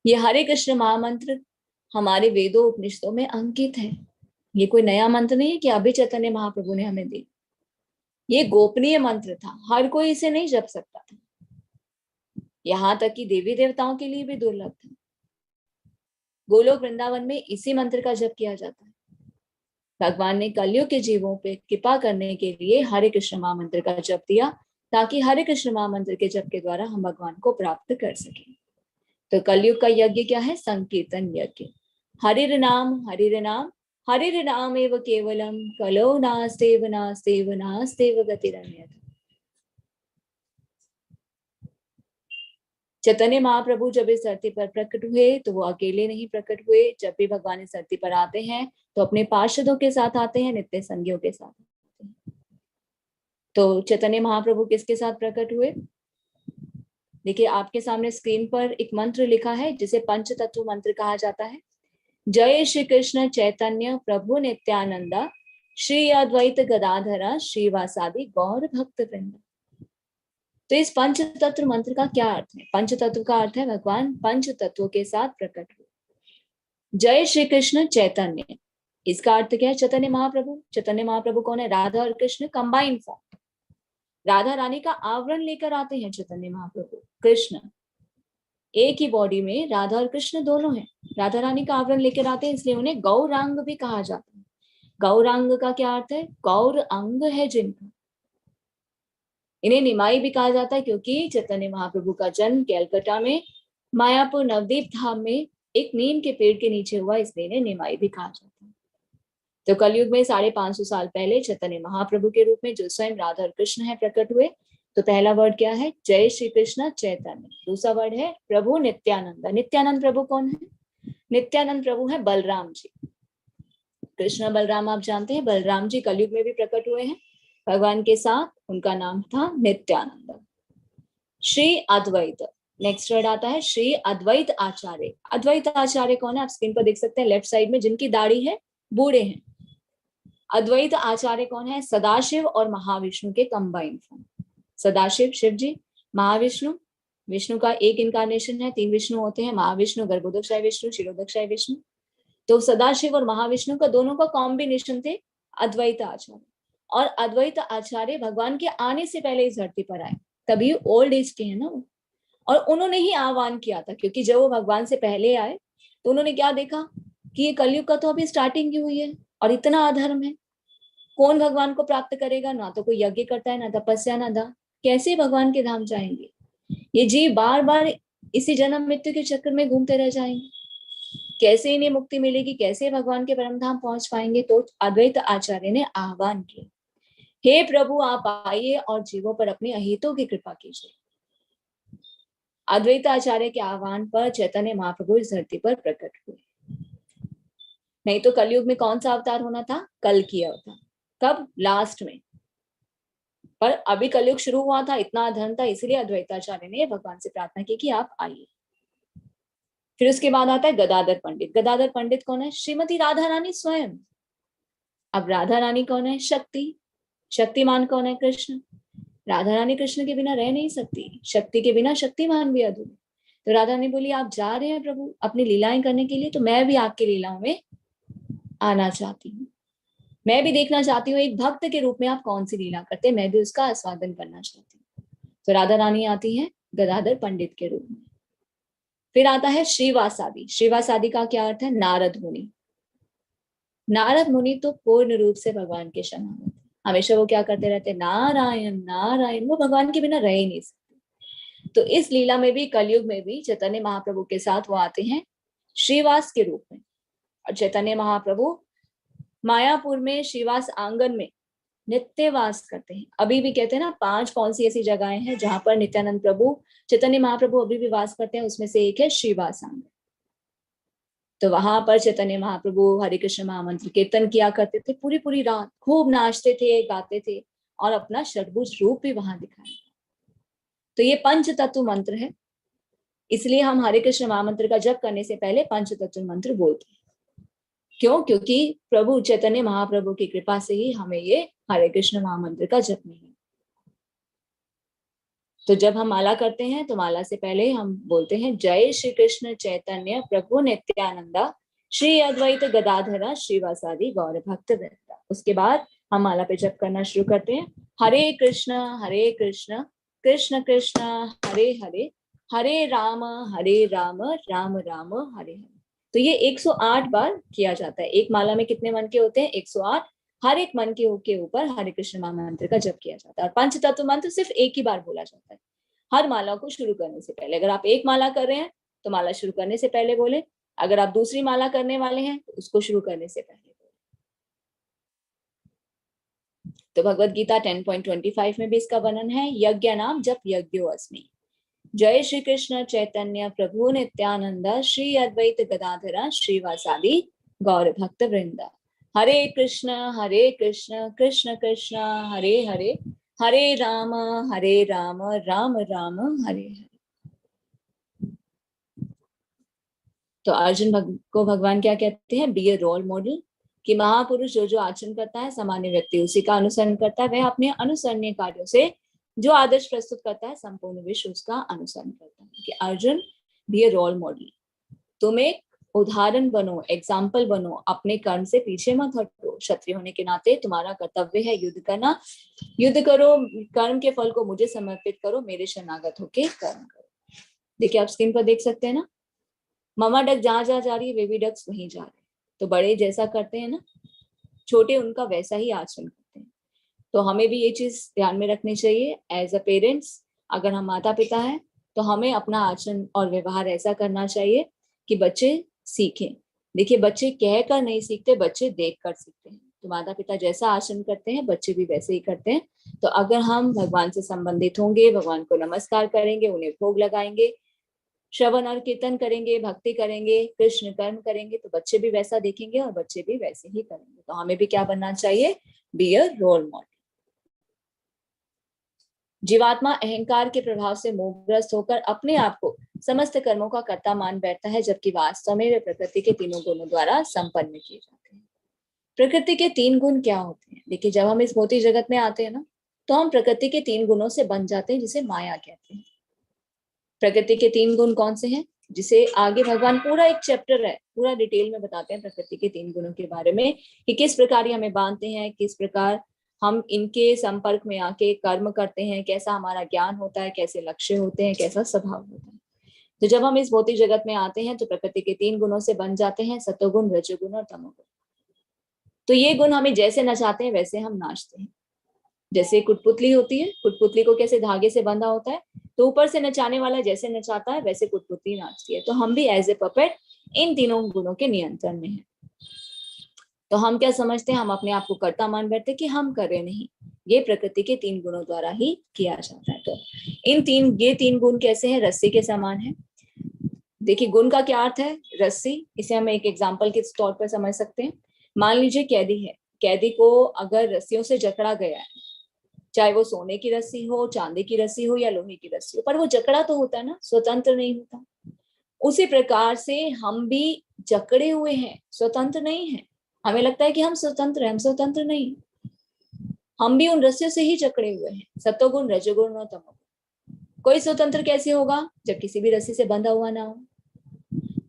ये हरे कृष्ण महामंत्र हमारे वेदों उपनिषदों में अंकित है। ये कोई नया मंत्र नहीं है कि अभी चैतन्य महाप्रभु ने हमें दी। ये गोपनीय मंत्र था, हर कोई इसे नहीं जप सकता था, यहां तक कि देवी देवताओं के लिए भी दुर्लभ था। गोलोक वृंदावन में इसी मंत्र का जप किया जाता है। भगवान ने कलयुग के जीवों पे कृपा करने के लिए हरे कृष्ण महामंत्र का जप दिया, ताकि हरे कृष्ण महामंत्र के जप के द्वारा हम भगवान को प्राप्त कर सकें। तो कलयुग का यज्ञ क्या है? संकीर्तन यज्ञ। हरिर नाम हरिर नाम एव केवलम कलो नास्तेव नास्तेव नास्तेव गतिरन्यथा। चैतन्य महाप्रभु जब इस धरती पर प्रकट हुए तो वो अकेले नहीं प्रकट हुए। जब भी भगवान इस धरती पर आते हैं तो अपने पार्षदों के साथ आते हैं, नित्य संगियों के साथ आते हैं। तो चैतन्य महाप्रभु किसके साथ प्रकट हुए? देखिए आपके सामने स्क्रीन पर एक मंत्र लिखा है जिसे पंच तत्व मंत्र कहा जाता है। जय श्री कृष्ण चैतन्य प्रभु नित्यानंदा श्री अद्वैत गदाधरा श्रीवासादि गौर भक्त वृंद। तो इस पंच तत्व मंत्र का क्या अर्थ है? पंच तत्व का अर्थ है भगवान पंच तत्वों के साथ प्रकट हुए। जय श्री कृष्ण चैतन्य, इसका अर्थ क्या है? चैतन्य महाप्रभु। चैतन्य महाप्रभु कौन है? राधा और कृष्ण कंबाइंड फॉर्म। राधा रानी का आवरण लेकर आते हैं चैतन्य महाप्रभु। कृष्ण एक ही बॉडी में राधा और कृष्ण दोनों हैं। राधा रानी का आवरण लेकर आते हैं, इसलिए उन्हें गौरांग भी कहा जाता है। गौरांग का क्या अर्थ है? गौर अंग है जिनका। इन्हें निमाई भी कहा जाता है क्योंकि चैतन्य महाप्रभु का जन्म कैलकाटा में मायापुर नवदीप धाम में एक नीम के पेड़ के नीचे हुआ, इसलिए इन्हें निमाई भी कहा जाता है। तो कलयुग में 550 साल पहले चैतन्य महाप्रभु के रूप में जो स्वयं राधा और कृष्ण है प्रकट हुए। तो पहला वर्ड क्या है? जय श्री कृष्ण चैतन्य। दूसरा वर्ड है प्रभु नित्यानंद। नित्यानंद प्रभु कौन है? नित्यानंद प्रभु है बलराम जी। कृष्ण बलराम आप जानते हैं। बलराम जी कलयुग में भी प्रकट हुए हैं भगवान के साथ। उनका नाम था नित्यानंद। श्री अद्वैत, नेक्स्ट वर्ड आता है श्री अद्वैत आचार्य। अद्वैत आचार्य कौन है? आप स्क्रीन पर देख सकते हैं लेफ्ट साइड में, जिनकी दाढ़ी है, बूढ़े हैं। अद्वैत आचार्य कौन है? सदाशिव और महाविष्णु के कंबाइंड फॉर्म। सदाशिव शिव जी, महाविष्णु विष्णु का एक इनकारनेशन है, 3 विष्णु होते हैं, महाविष्णु, गर्भोदकशाही विष्णु, क्षीरोदकशाही विष्णु। तो सदाशिव और महाविष्णु का दोनों का कॉम्बिनेशन थे अद्वैत आचार्य। और अद्वैत आचार्य भगवान के आने से पहले इस धरती पर आए, तभी ओल्ड एज के हैं ना वो। और उन्होंने ही आह्वान किया था, क्योंकि जब वो भगवान से पहले आए तो उन्होंने क्या देखा कि ये कलयुग का तो अभी स्टार्टिंग ही हुई है और इतना अधर्म है, कौन भगवान को प्राप्त करेगा? ना तो कोई यज्ञ करता है, ना तपस्या, ना दान, कैसे भगवान के धाम जाएंगे? ये जीव बार बार इसी जन्म मृत्यु के चक्कर में घूमते रह जाएंगे, कैसे इन्हें मुक्ति मिलेगी? कैसे भगवान के परम धाम पहुंच पाएंगे? तो अद्वैत आचार्य ने आह्वान किया, हे प्रभु आप आइए और जीवों पर अपनी अहितों की कृपा कीजिए। अद्वैत आचार्य के आह्वान पर चैतन्य महाप्रभु इस धरती पर प्रकट हुए। नहीं तो कलयुग में कौन सा अवतार होना था? कल की अवतार। कब? लास्ट में। पर अभी कलयुग शुरू हुआ था, इतना अधर्म था, इसलिए अद्वैताचार्य ने भगवान से प्रार्थना की कि आप आइए। फिर उसके बाद आता है गदाधर पंडित। गदाधर पंडित कौन है? श्रीमती राधा रानी स्वयं। अब राधा रानी कौन है? शक्ति। शक्तिमान कौन है? कृष्ण। राधा रानी कृष्ण के बिना रह नहीं सकती, शक्ति के बिना शक्तिमान भी अधूरे। तो राधा रानी बोली आप जा रहे हैं प्रभु अपनी लीलाएं करने के लिए, तो मैं भी आपकी लीलाओं में आना चाहती हूँ। मैं भी देखना चाहती हूँ एक भक्त के रूप में आप कौन सी लीला करते हैं, मैं भी उसका आस्वादन करना चाहती हूँ। तो राधा रानी आती है गदाधर पंडित के रूप में। फिर आता है श्रीवासादि। श्रीवासादि का क्या अर्थ है? नारद मुनि। नारद मुनि तो पूर्ण रूप से भगवान के शरणागत, हमेशा वो क्या करते रहते? नारायण नारायण, वो भगवान के बिना रह ही नहीं सकते। तो इस लीला में भी, कलयुग में भी चैतन्य महाप्रभु के साथ वो आते हैं श्रीवास के रूप में। और चैतन्य महाप्रभु मायापुर में श्रीवास आंगन में नित्य वास करते हैं। अभी भी कहते हैं ना, 5 कौन सी ऐसी जगहें हैं जहां पर नित्यानंद प्रभु, चैतन्य महाप्रभु अभी भी वास करते हैं, उसमें से एक है श्रीवासांग। तो वहां पर चैतन्य महाप्रभु हरे कृष्ण महामंत्र कीर्तन किया करते थे, पूरी पूरी रात खूब नाचते थे, गाते थे, और अपना षड्भुज रूप भी वहां दिखाया। तो ये पंच तत्व मंत्र है, इसलिए हम हरे कृष्ण महामंत्र का जप करने से पहले पंच तत्व मंत्र बोलते हैं। क्यों? क्योंकि प्रभु चैतन्य महाप्रभु की कृपा से ही हमें ये हरे कृष्ण महामंत्र का जप नहीं है। तो जब हम माला करते हैं तो माला से पहले हम बोलते हैं जय श्री कृष्ण चैतन्य प्रभु नित्यानंदा श्री अद्वैत गदाधरा श्रीवासादि गौर भक्त वृंदा। उसके बाद हम माला पे जप करना शुरू करते हैं, हरे कृष्ण कृष्ण कृष्ण हरे हरे, हरे राम राम राम हरे हरे। तो ये 108 बार किया जाता है। एक माला में कितने मन के होते हैं? 108। हर एक मन के ऊपर हरे कृष्ण महामंत्र का जप किया जाता है। और पंच तत्व मंत्र सिर्फ एक ही बार बोला जाता है हर माला को शुरू करने से पहले। अगर आप एक माला कर रहे हैं तो माला शुरू करने से पहले बोले, अगर आप दूसरी माला करने वाले हैं तो उसको शुरू करने से पहले बोले। तो भगवत गीता 10.25 में भी इसका वर्णन है, यज्ञ नाम जप यज्ञो अस्मि। जय श्री कृष्ण चैतन्य प्रभु नित्यानंद श्री अद्वैत गदाधरा श्रीवासादि गौर भक्त वृंदा। हरे कृष्ण कृष्ण कृष्ण हरे हरे, हरे राम राम राम हरे हरे। तो अर्जुन को भगवान क्या कहते हैं? बी ए रोल मॉडल, कि महापुरुष जो जो आचरण करता है सामान्य व्यक्ति उसी का अनुसरण करता है। वह अपने अनुसरणीय कार्यों से जो आदर्श प्रस्तुत करता है संपूर्ण विश्व उसका अनुसरण करता है। कि अर्जुन बी ए रोल मॉडल, तुम एक उदाहरण बनो, एग्जाम्पल बनो, अपने कर्म से पीछे मत हटो। क्षत्रिय होने के नाते तुम्हारा कर्तव्य है युद्ध करना, युद्ध करो, कर्म के फल को मुझे समर्पित करो, मेरे शरणागत होके कर्म करो। देखिए आप स्क्रीन पर देख सकते हैं ना, ममा डक जहां जहां जा रही है बेबी डक्स वहीं जा रहे हैं। तो बड़े जैसा करते हैं ना, छोटे उनका वैसा ही आचरण करते हैं। तो हमें भी ये चीज ध्यान में रखनी चाहिए एज अ पेरेंट्स। अगर हम माता पिता हैं तो हमें अपना आचरण और व्यवहार ऐसा करना चाहिए कि बच्चे सीखें। देखिए बच्चे कह कर नहीं सीखते, बच्चे देख कर सीखते हैं। तो माता पिता जैसा आचरण करते हैं बच्चे भी वैसे ही करते हैं। तो अगर हम भगवान से संबंधित होंगे, भगवान को नमस्कार करेंगे, उन्हें भोग लगाएंगे, श्रवण और कीर्तन करेंगे, भक्ति करेंगे, कृष्ण कर्म करेंगे, तो बच्चे भी वैसा देखेंगे और बच्चे भी वैसे ही करेंगे। तो हमें भी क्या बनना चाहिए? Be a role model. जीवात्मा अहंकार के प्रभाव से मोहग्रस्त होकर अपने आप को समस्त कर्मों का कर्ता मान बैठता है, जबकि वास्तव में वे प्रकृति के तीनों गुणों द्वारा संपन्न किए जाते हैं। प्रकृति के 3 गुण क्या होते हैं? देखिए जब हम इस भौतिक जगत में आते हैं ना, तो हम प्रकृति के 3 गुणों से बन जाते हैं, जिसे माया कहते हैं। प्रकृति के 3 गुण कौन से हैं, जिसे आगे भगवान पूरा एक चैप्टर है, पूरा डिटेल में बताते हैं प्रकृति के 3 गुणों के बारे में, कि किस प्रकार ये हमें बांधते हैं, किस प्रकार हम इनके संपर्क में आके कर्म करते हैं, कैसा हमारा ज्ञान होता है, कैसे लक्ष्य होते हैं, कैसा स्वभाव होता है। तो जब हम इस भौतिक जगत में आते हैं तो प्रकृति के 3 गुणों से बन जाते हैं, सतोगुण, रजोगुण और तमोगुण। तो ये गुण हमें जैसे नचाते हैं वैसे हम नाचते हैं। जैसे कुटपुतली होती है, कुटपुतली को कैसे धागे से बंधा होता है, तो ऊपर से नचाने वाला जैसे नचाता है वैसे कुटपुतली नाचती है। तो हम भी एज ए पपेट इन तीनों गुणों के नियंत्रण में हैं। तो हम क्या समझते हैं? हम अपने आप को कर्ता मान बैठते कि हम कर रहे नहीं, ये प्रकृति के 3 गुणों द्वारा ही किया जाता है। तो ये 3 गुण कैसे हैं? रस्सी के समान है। देखिए गुण का क्या अर्थ है? रस्सी, इसे हम एक एग्जाम्पल के तौर पर समझ सकते हैं। मान लीजिए कैदी है, कैदी को अगर रस्सियों से जकड़ा गया है, चाहे वो सोने की रस्सी हो, चांदी की रस्सी हो या लोहे की रस्सी हो, पर वो जकड़ा तो होता है ना, स्वतंत्र नहीं होता। उसी प्रकार से हम भी जकड़े हुए हैं, स्वतंत्र नहीं है। हमें लगता है कि हम स्वतंत्र हैं, हम स्वतंत्र नहीं, हम भी उन रस्सियों से ही जकड़े हुए हैं, सतोगुण, रजोगुण और तमोगुण। कोई स्वतंत्र कैसे होगा? जब किसी भी रस्सी से बंधा हुआ ना हो।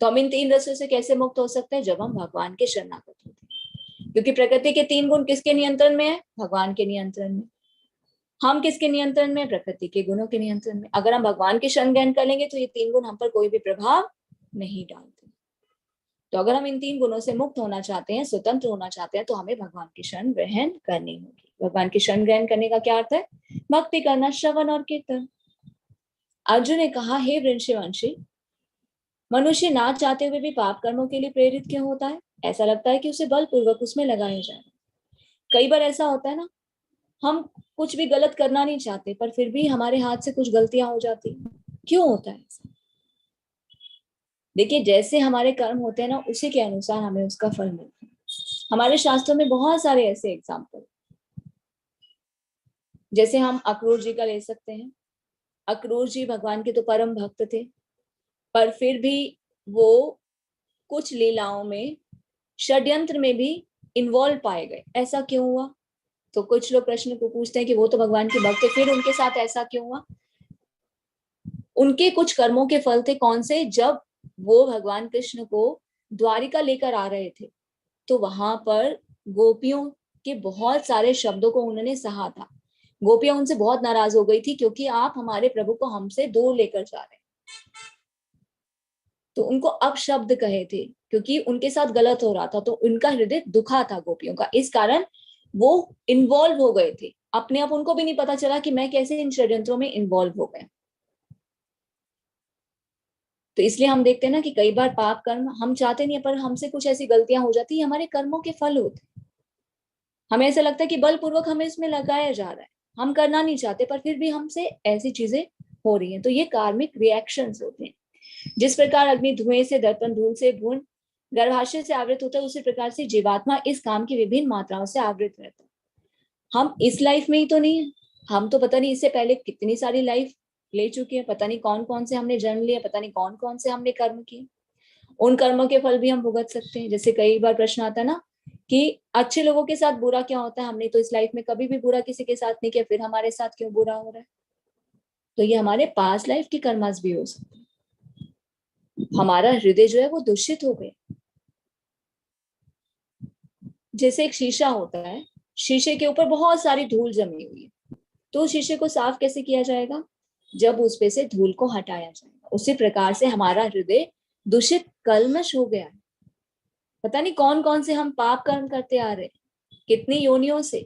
तो हम इन 3 रस्सियों से कैसे मुक्त हो सकते हैं? जब हम भगवान के शरणागत होते हैं। क्योंकि प्रकृति के 3 गुण किसके नियंत्रण में है? भगवान के नियंत्रण में। हम किसके नियंत्रण में? प्रकृति के गुणों के नियंत्रण में। अगर हम भगवान के शरण ग्रहण कर लेंगे तो ये 3 गुण हम पर कोई भी प्रभाव नहीं डालते। तो अगर हम इन 3 गुणों से मुक्त होना चाहते हैं, स्वतंत्र होना चाहते हैं, तो हमें भगवान की शरण ग्रहण करनी होगी। भगवान की शरण ग्रहण करने का क्या अर्थ है? भक्ति करना, श्रवण और कीर्तन। अर्जुन ने कहा, हे वृषवंशी, मनुष्य ना चाहते हुए भी पाप कर्मों के लिए प्रेरित क्यों होता है? ऐसा लगता है कि उसे बलपूर्वक उसमें लगाया जाए। कई बार ऐसा होता है ना हम कुछ भी गलत करना नहीं चाहते, पर फिर भी हमारे हाथ से कुछ गलतियां हो जाती। क्यों होता है ऐसा? देखिए, जैसे हमारे कर्म होते हैं ना, उसी के अनुसार हमें उसका फल मिलता है। हमारे शास्त्रों में बहुत सारे ऐसे एग्जाम्पल, जैसे हम अक्रूर जी का ले सकते हैं। अक्रूर जी भगवान के तो परम भक्त थे, पर फिर भी वो कुछ लीलाओं में, षड्यंत्र में भी इन्वॉल्व पाए गए। ऐसा क्यों हुआ? तो कुछ लोग प्रश्न को पूछते हैं कि वो तो भगवान के भक्त थे, फिर उनके साथ ऐसा क्यों हुआ? उनके कुछ कर्मों के फल थे। कौन से? जब वो भगवान कृष्ण को द्वारिका लेकर आ रहे थे, तो वहां पर गोपियों के बहुत सारे शब्दों को उन्होंने सहा था। गोपियां उनसे बहुत नाराज हो गई थी, क्योंकि आप हमारे प्रभु को हमसे दूर लेकर जा रहे हैं। तो उनको अपशब्द कहे थे, क्योंकि उनके साथ गलत हो रहा था। तो उनका हृदय दुखा था गोपियों का, इस कारण वो इन्वॉल्व हो गए थे। अपने आप उनको भी नहीं पता चला कि मैं कैसे इन षड्यंत्रों में इन्वॉल्व हो गए। तो इसलिए हम देखते हैं ना कि कई बार पाप कर्म हम चाहते नहीं है, पर हमसे कुछ ऐसी गलतियां हो जाती है, हमारे कर्मों के फल होते हैं। हमें ऐसा लगता है कि बलपूर्वक हमें इसमें लगाया जा रहा है, हम करना नहीं चाहते, पर फिर भी हमसे ऐसी चीजें हो रही हैं। तो ये कार्मिक रिएक्शंस होते हैं। जिस प्रकार अग्नि धुएं से, दर्पण धूल से, भून गर्भाशय से आवृत होता है, उसी प्रकार से जीवात्मा इस काम की विभिन्न मात्राओं से आवृत रहता है। हम इस लाइफ में ही तो नहीं है, हम तो पता नहीं इससे पहले कितनी सारी लाइफ ले चुके हैं। पता नहीं कौन कौन से हमने जन्म लिया, पता नहीं कौन कौन से हमने कर्म किए। उन कर्मों के फल भी हम भुगत सकते हैं। जैसे कई बार प्रश्न आता है ना कि अच्छे लोगों के साथ बुरा क्या होता है, हमने तो इस लाइफ में कभी भी बुरा किसी के साथ नहीं किया, फिर हमारे साथ क्यों बुरा हो रहा है? तो ये हमारे पास्ट लाइफ की कर्मास भी हो सकते हैं। हमारा हृदय जो है वो दूषित हो गया। जैसे एक शीशा होता है, शीशे के ऊपर बहुत सारी धूल जमी हुई है, तो शीशे को साफ कैसे किया जाएगा? जब उस पे से धूल को हटाया जाएगा। उसी प्रकार से हमारा हृदय दूषित, कल्मश हो गया है। पता नहीं कौन कौन से हम पाप कर्म करते आ रहे हैं, कितनी योनियों से।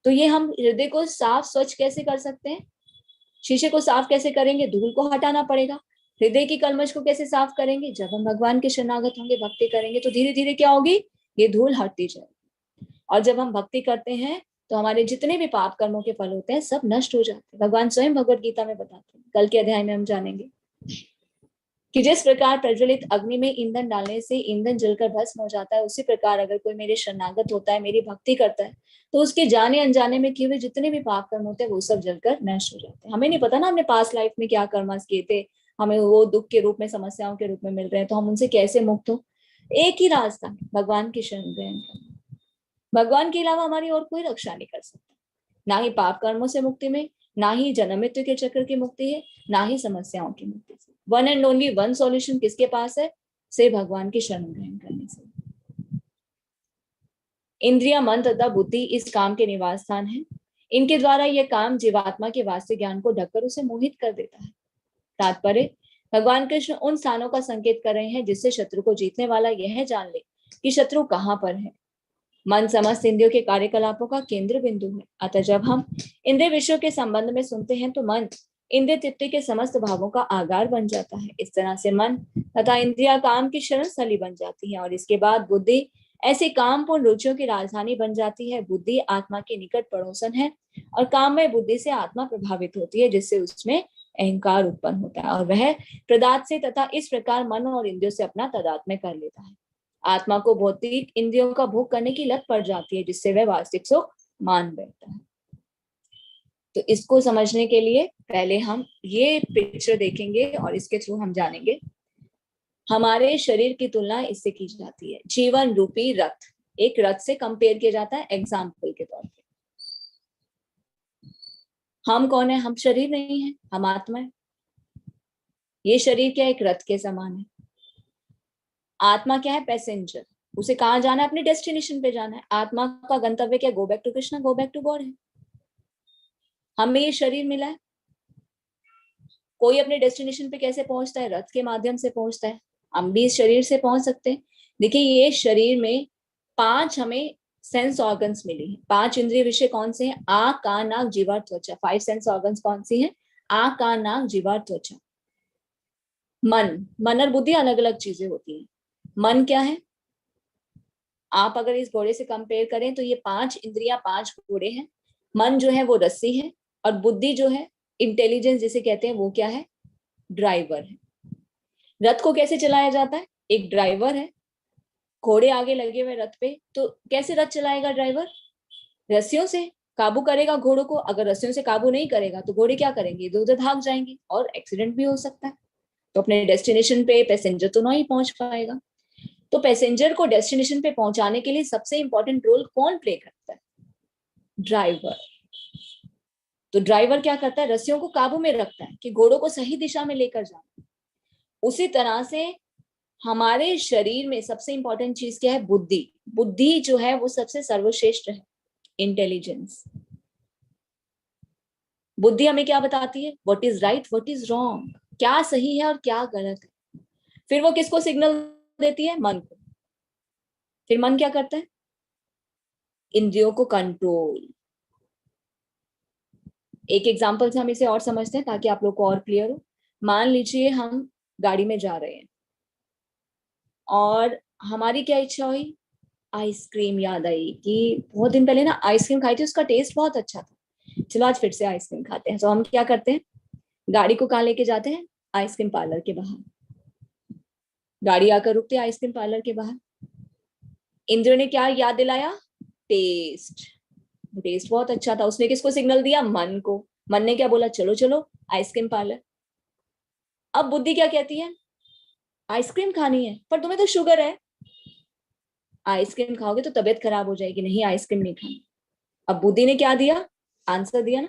तो ये हम हृदय को साफ स्वच्छ कैसे कर सकते हैं? शीशे को साफ कैसे करेंगे? धूल को हटाना पड़ेगा। हृदय की कलमश को कैसे साफ करेंगे? जब हम भगवान के शरणागत होंगे, भक्ति करेंगे, तो धीरे धीरे क्या होगी? ये धूल हटती जाएगी। और जब हम भक्ति करते हैं, तो हमारे जितने भी पाप कर्मों के फल होते हैं, सब नष्ट हो जाते हैं। भगवान स्वयं भगवत गीता में बताते हैं, कल के अध्याय में हम जानेंगे कि जिस प्रकार प्रज्वलित अग्नि में ईंधन डालने से ईंधन जलकर भस्म हो जाता है, उसी प्रकार अगर कोई मेरे शरणागत होता है, मेरी भक्ति करता है, तो उसके जाने अनजाने में किए हुए जितने भी पाप कर्म होते हैं, वो सब जलकर नष्ट हो जाते हैं। हमें नहीं पता ना हमने पास्ट लाइफ में क्या कर्मस किए थे, हमें वो दुख के रूप में, समस्याओं के रूप में मिल रहे हैं, तो हम उनसे कैसे मुक्त हो? एक ही रास्ता, भगवान की शरण ग्रहण करना। भगवान के अलावा हमारी और कोई रक्षा नहीं कर सकता। ना ही पाप कर्मों से मुक्ति में, ना ही जन्म मृत्यु के चक्र की मुक्ति है, ना ही समस्याओं की मुक्ति से। One and only one solution किसके पास है? से भगवान की शरण ग्रहण करने से। इंद्रिया, मन तथा बुद्धि इस काम के निवास स्थान है। इनके द्वारा यह काम जीवात्मा के वास्तविक ज्ञान को ढककर उसे मोहित कर देता है। तात्पर्य, भगवान कृष्ण उन स्थानों का संकेत कर रहे हैं जिससे शत्रु को जीतने वाला यह जान ले कि शत्रु कहाँ पर है। मन समस्त इंद्रियों के कार्यकलापों का केंद्र बिंदु है। अतः जब हम इंद्रिय विषयों के संबंध में सुनते हैं, तो मन इंद्रिय तृप्ति के समस्त भावों का आगार बन जाता है। इस तरह से मन तथा इंद्रिया काम की शरण स्थली बन जाती है, और इसके बाद बुद्धि ऐसी कामपूर्ण रुचियों की राजधानी बन जाती है। बुद्धि आत्मा के निकट पड़ोसन है, और काम में बुद्धि से आत्मा प्रभावित होती है, जिससे उसमें अहंकार उत्पन्न होता है, और वह प्रदात से तथा इस प्रकार मन और इंद्रियों से अपना तादात्म्य कर लेता है। आत्मा को भौतिक इंद्रियों का भोग करने की लत पड़ जाती है, जिससे वह वास्तविक सुख मान बैठता है। तो इसको समझने के लिए पहले हम ये पिक्चर देखेंगे, और इसके थ्रू हम जानेंगे हमारे शरीर की तुलना इससे की जाती है जीवन रूपी रथ, एक रथ से कंपेयर किया जाता है एग्जाम्पल के तौर पे। हम कौन है? हम शरीर नहीं है, हम आत्मा है। ये शरीर क्या? एक रथ के समान है। आत्मा क्या है? पैसेंजर। उसे कहाँ जाना है? अपने डेस्टिनेशन पे जाना है। आत्मा का गंतव्य क्या? Go back to Krishna, go back to God है। हमें ये शरीर मिला है। कोई अपने डेस्टिनेशन पे कैसे पहुंचता है? रथ के माध्यम से पहुंचता है। हम भी इस शरीर से पहुंच सकते हैं। देखिए, ये शरीर में 5 हमें सेंस ऑर्गन्स मिली हैं। 5 इंद्रिय विषय कौन से हैं? आँख, कान, नाक, जीवा, त्वचा। 5 सेंस ऑर्गन्स कौन सी हैं? आँख, कान, नाक, जीवा, त्वचा। मन और बुद्धि अलग अलग चीजें होती हैं। मन क्या है? आप अगर इस घोड़े से कंपेयर करें, तो ये 5 इंद्रियां 5 घोड़े हैं। मन जो है वो रस्सी है और बुद्धि जो है, इंटेलिजेंस जिसे कहते हैं, वो क्या है? ड्राइवर है। रथ को कैसे चलाया जाता है? एक ड्राइवर है, घोड़े आगे लगे हुए रथ पे, तो कैसे रथ चलाएगा ड्राइवर? रस्सियों से काबू करेगा घोड़ों को। अगर रस्सियों से काबू नहीं करेगा तो घोड़े क्या करेंगे? इधर उधर भाग जाएंगे और एक्सीडेंट भी हो सकता है। तो अपने डेस्टिनेशन पे पैसेंजर तो नहीं पहुंच पाएगा। तो पैसेंजर को डेस्टिनेशन पे पहुंचाने के लिए सबसे इंपॉर्टेंट रोल कौन प्ले करता है? ड्राइवर। तो ड्राइवर क्या करता है? रस्सियों को काबू में रखता है कि घोड़ों को सही दिशा में लेकर जाना। उसी तरह से हमारे शरीर में सबसे इंपॉर्टेंट चीज क्या है? बुद्धि। बुद्धि जो है वो सबसे सर्वश्रेष्ठ है, इंटेलिजेंस। बुद्धि हमें क्या बताती है? What is right, what is wrong, क्या सही है और क्या गलत है। फिर वो किसको सिग्नल देती है? मन को। फिर मन क्या करता है? इंद्रियों को कंट्रोल। एक एग्जांपल से हम इसे और समझते हैं ताकि आप लोग को और क्लियर हो। मान लीजिए हम गाड़ी में जा रहे हैं और हमारी क्या इच्छा हुई? आइसक्रीम याद आई कि बहुत दिन पहले ना आइसक्रीम खाई थी, उसका टेस्ट बहुत अच्छा था, चलो आज फिर से आइसक्रीम खाते हैं। तो हम क्या करते हैं? गाड़ी को कहाँ लेके जाते हैं? आइसक्रीम पार्लर के बाहर। गाड़ी आकर रुकती है आइसक्रीम पार्लर के बाहर। इंद्र ने क्या याद दिलाया? टेस्ट। टेस्ट बहुत अच्छा था। उसने किसको सिग्नल दिया? मन को। मन ने क्या बोला? चलो चलो आइसक्रीम पार्लर। अब बुद्धि क्या कहती है? आइसक्रीम खानी है पर तुम्हें तो शुगर है, आइसक्रीम खाओगे तो तबीयत खराब हो जाएगी, नहीं आइसक्रीम नहीं खानी। अब बुद्धि ने क्या दिया? आंसर दिया ना,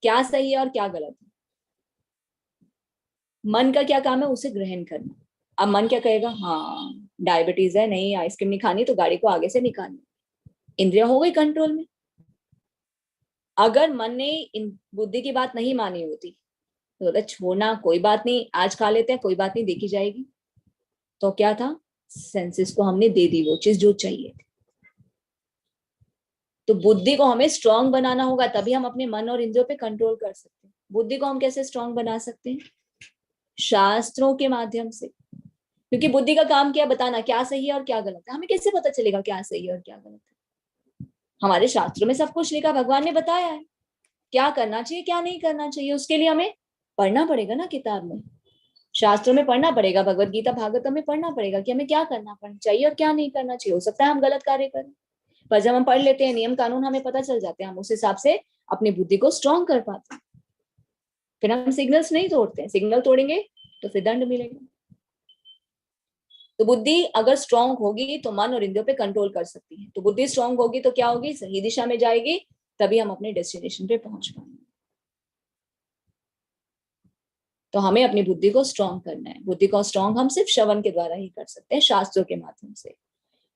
क्या सही है और क्या गलत है। मन का क्या काम है? उसे ग्रहण करना। अब मन क्या कहेगा? हाँ डायबिटीज है, नहीं आइसक्रीम नहीं खानी, तो गाड़ी को आगे से निकालनी। इंद्रिया हो गई कंट्रोल में। अगर मन ने इन बुद्धि की बात नहीं मानी होती तो बोला छोड़ना, कोई बात नहीं, आज खा लेते हैं, कोई बात नहीं, देखी जाएगी। तो क्या था? सेंसेस को हमने दे दी वो चीज जो चाहिए थी। तो बुद्धि को हमें स्ट्रांग बनाना होगा, तभी हम अपने मन और इंद्रियों पे कंट्रोल कर सकते हैं। बुद्धि को हम कैसे स्ट्रांग बना सकते हैं? शास्त्रों के माध्यम से। क्योंकि बुद्धि का काम क्या? बताना क्या सही है और क्या गलत है। हमें कैसे पता चलेगा क्या सही है और क्या गलत है? हमारे शास्त्रों में सब कुछ लिखा, भगवान ने बताया है क्या करना चाहिए क्या नहीं करना चाहिए। उसके लिए हमें पढ़ना पड़ेगा ना, किताब में, शास्त्रों में पढ़ना पड़ेगा, भगवत गीता भागवतम में पढ़ना पड़ेगा कि हमें क्या करना चाहिए और क्या नहीं करना चाहिए। हो सकता है हम गलत कार्य करें, पर जब हम पढ़ लेते हैं, नियम कानून हमें पता चल जाते हैं, हम उस हिसाब से अपनी बुद्धि को स्ट्रांग कर पाते हैं। फिर हम सिग्नल्स नहीं तोड़ते हैं। सिग्नल तोड़ेंगे तो फिर दंड मिलेगा। तो बुद्धि अगर स्ट्रांग होगी तो मन और इंद्रियों पे कंट्रोल कर सकती है। तो बुद्धि स्ट्रांग होगी तो क्या होगी? सही दिशा में जाएगी, तभी हम अपने डेस्टिनेशन पे पहुंच पाएंगे। तो हमें अपनी बुद्धि को स्ट्रांग करना है। बुद्धि को स्ट्रांग हम सिर्फ श्रवण के द्वारा ही कर सकते हैं, शास्त्रों के माध्यम से।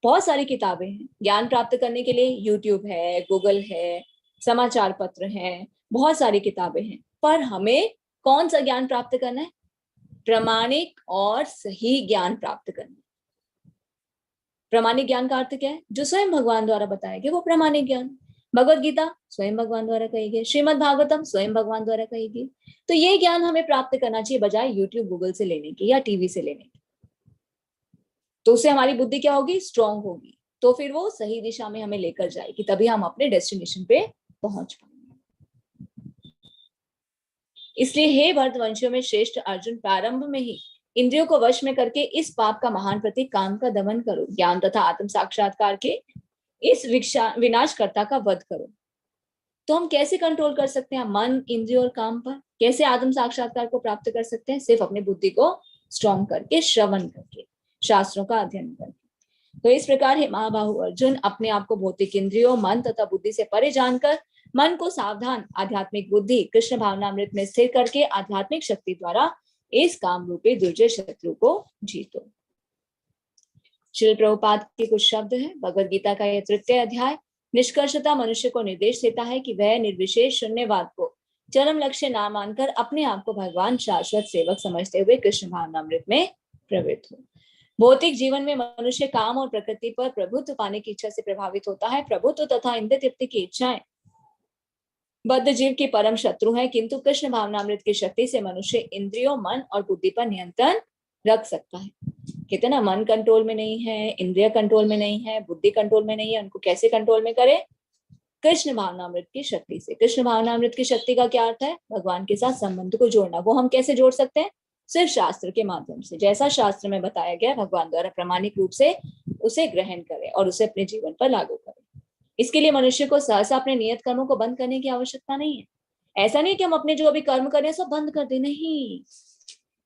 बहुत सारी किताबें हैं ज्ञान प्राप्त करने के लिए। यूट्यूब है, गूगल है, समाचार पत्र हैं, बहुत सारी किताबें हैं। पर हमें कौन सा ज्ञान प्राप्त करना है? प्रामाणिक और सही ज्ञान प्राप्त करना है। प्रामाणिक ज्ञान का अर्थ क्या है? जो स्वयं भगवान द्वारा बताया गया वो प्रामाणिक ज्ञान। भगवत गीता स्वयं भगवान द्वारा कही गई, श्रीमद् भागवतम स्वयं भगवान द्वारा कही गई। तो ये ज्ञान हमें प्राप्त करना चाहिए, बजाय यूट्यूब गूगल से लेने की या टीवी से लेने की। तो उससे हमारी बुद्धि क्या होगी? स्ट्रांग होगी। तो फिर वो सही दिशा में हमें लेकर जाएगी, तभी हम अपने डेस्टिनेशन पे पहुंच पाएंगे। इसलिए हे भरतवंशियों में श्रेष्ठ अर्जुन, प्रारंभ में ही इंद्रियों को वश में करके इस पाप का महान प्रतीक काम का दमन करो। ज्ञान तथा आत्म साक्षात्कार के इस विनाशकर्ता का वध करो। तो हम कैसे कंट्रोल कर सकते हैं मन, इंद्रियों और काम पर? कैसे आत्म साक्षात्कार को प्राप्त कर सकते हैं? सिर्फ अपनी बुद्धि को स्ट्रांग करके, श्रवण करके, शास्त्रों का अध्ययन करके। तो इस प्रकार हे महाबाहु अर्जुन, अपने आप को भौतिक इंद्रियों, मन तथा बुद्धि से परे जानकर मन को सावधान आध्यात्मिक बुद्धि कृष्ण भावनामृत में स्थिर करके आध्यात्मिक शक्ति द्वारा इस काम रूपी दुर्जय शत्रु को जीतो। श्रील प्रभुपाद के कुछ शब्द हैं। भगवद गीता का यह तृतीय अध्याय निष्कर्षता मनुष्य को निर्देश देता है कि वह निर्विशेष शून्यवाद को चरम लक्ष्य ना मानकर अपने आप को भगवान शाश्वत सेवक समझते हुए कृष्ण भावनामृत में प्रवृत्त हो। भौतिक जीवन में मनुष्य काम और प्रकृति पर प्रभुत्व पाने की इच्छा से प्रभावित होता है। प्रभुत्व तथा इंद्रिय तृप्ति की इच्छाएं बद्ध जीव की परम शत्रु है, किंतु कृष्ण भावनामृत की शक्ति से मनुष्य इंद्रियों, मन और बुद्धि पर नियंत्रण रख सकता है। कहते ना, मन कंट्रोल में नहीं है, इंद्रिय कंट्रोल में नहीं है, बुद्धि कंट्रोल में नहीं है, उनको कैसे कंट्रोल में करे? कृष्ण भावनामृत की शक्ति से। कृष्ण भावनामृत की शक्ति का क्या अर्थ है? भगवान के साथ संबंध को जोड़ना। वो हम कैसे जोड़ सकते हैं? सिर्फ शास्त्र के माध्यम से। जैसा शास्त्र में बताया गया भगवान द्वारा प्रामाणिक रूप से उसे ग्रहण करें और उसे अपने जीवन पर लागू करें। इसके लिए मनुष्य को सहसा अपने नियत कर्मों को बंद करने की आवश्यकता नहीं है। ऐसा नहीं कि हम अपने जो भी कर्म करें सब बंद कर दें, नहीं।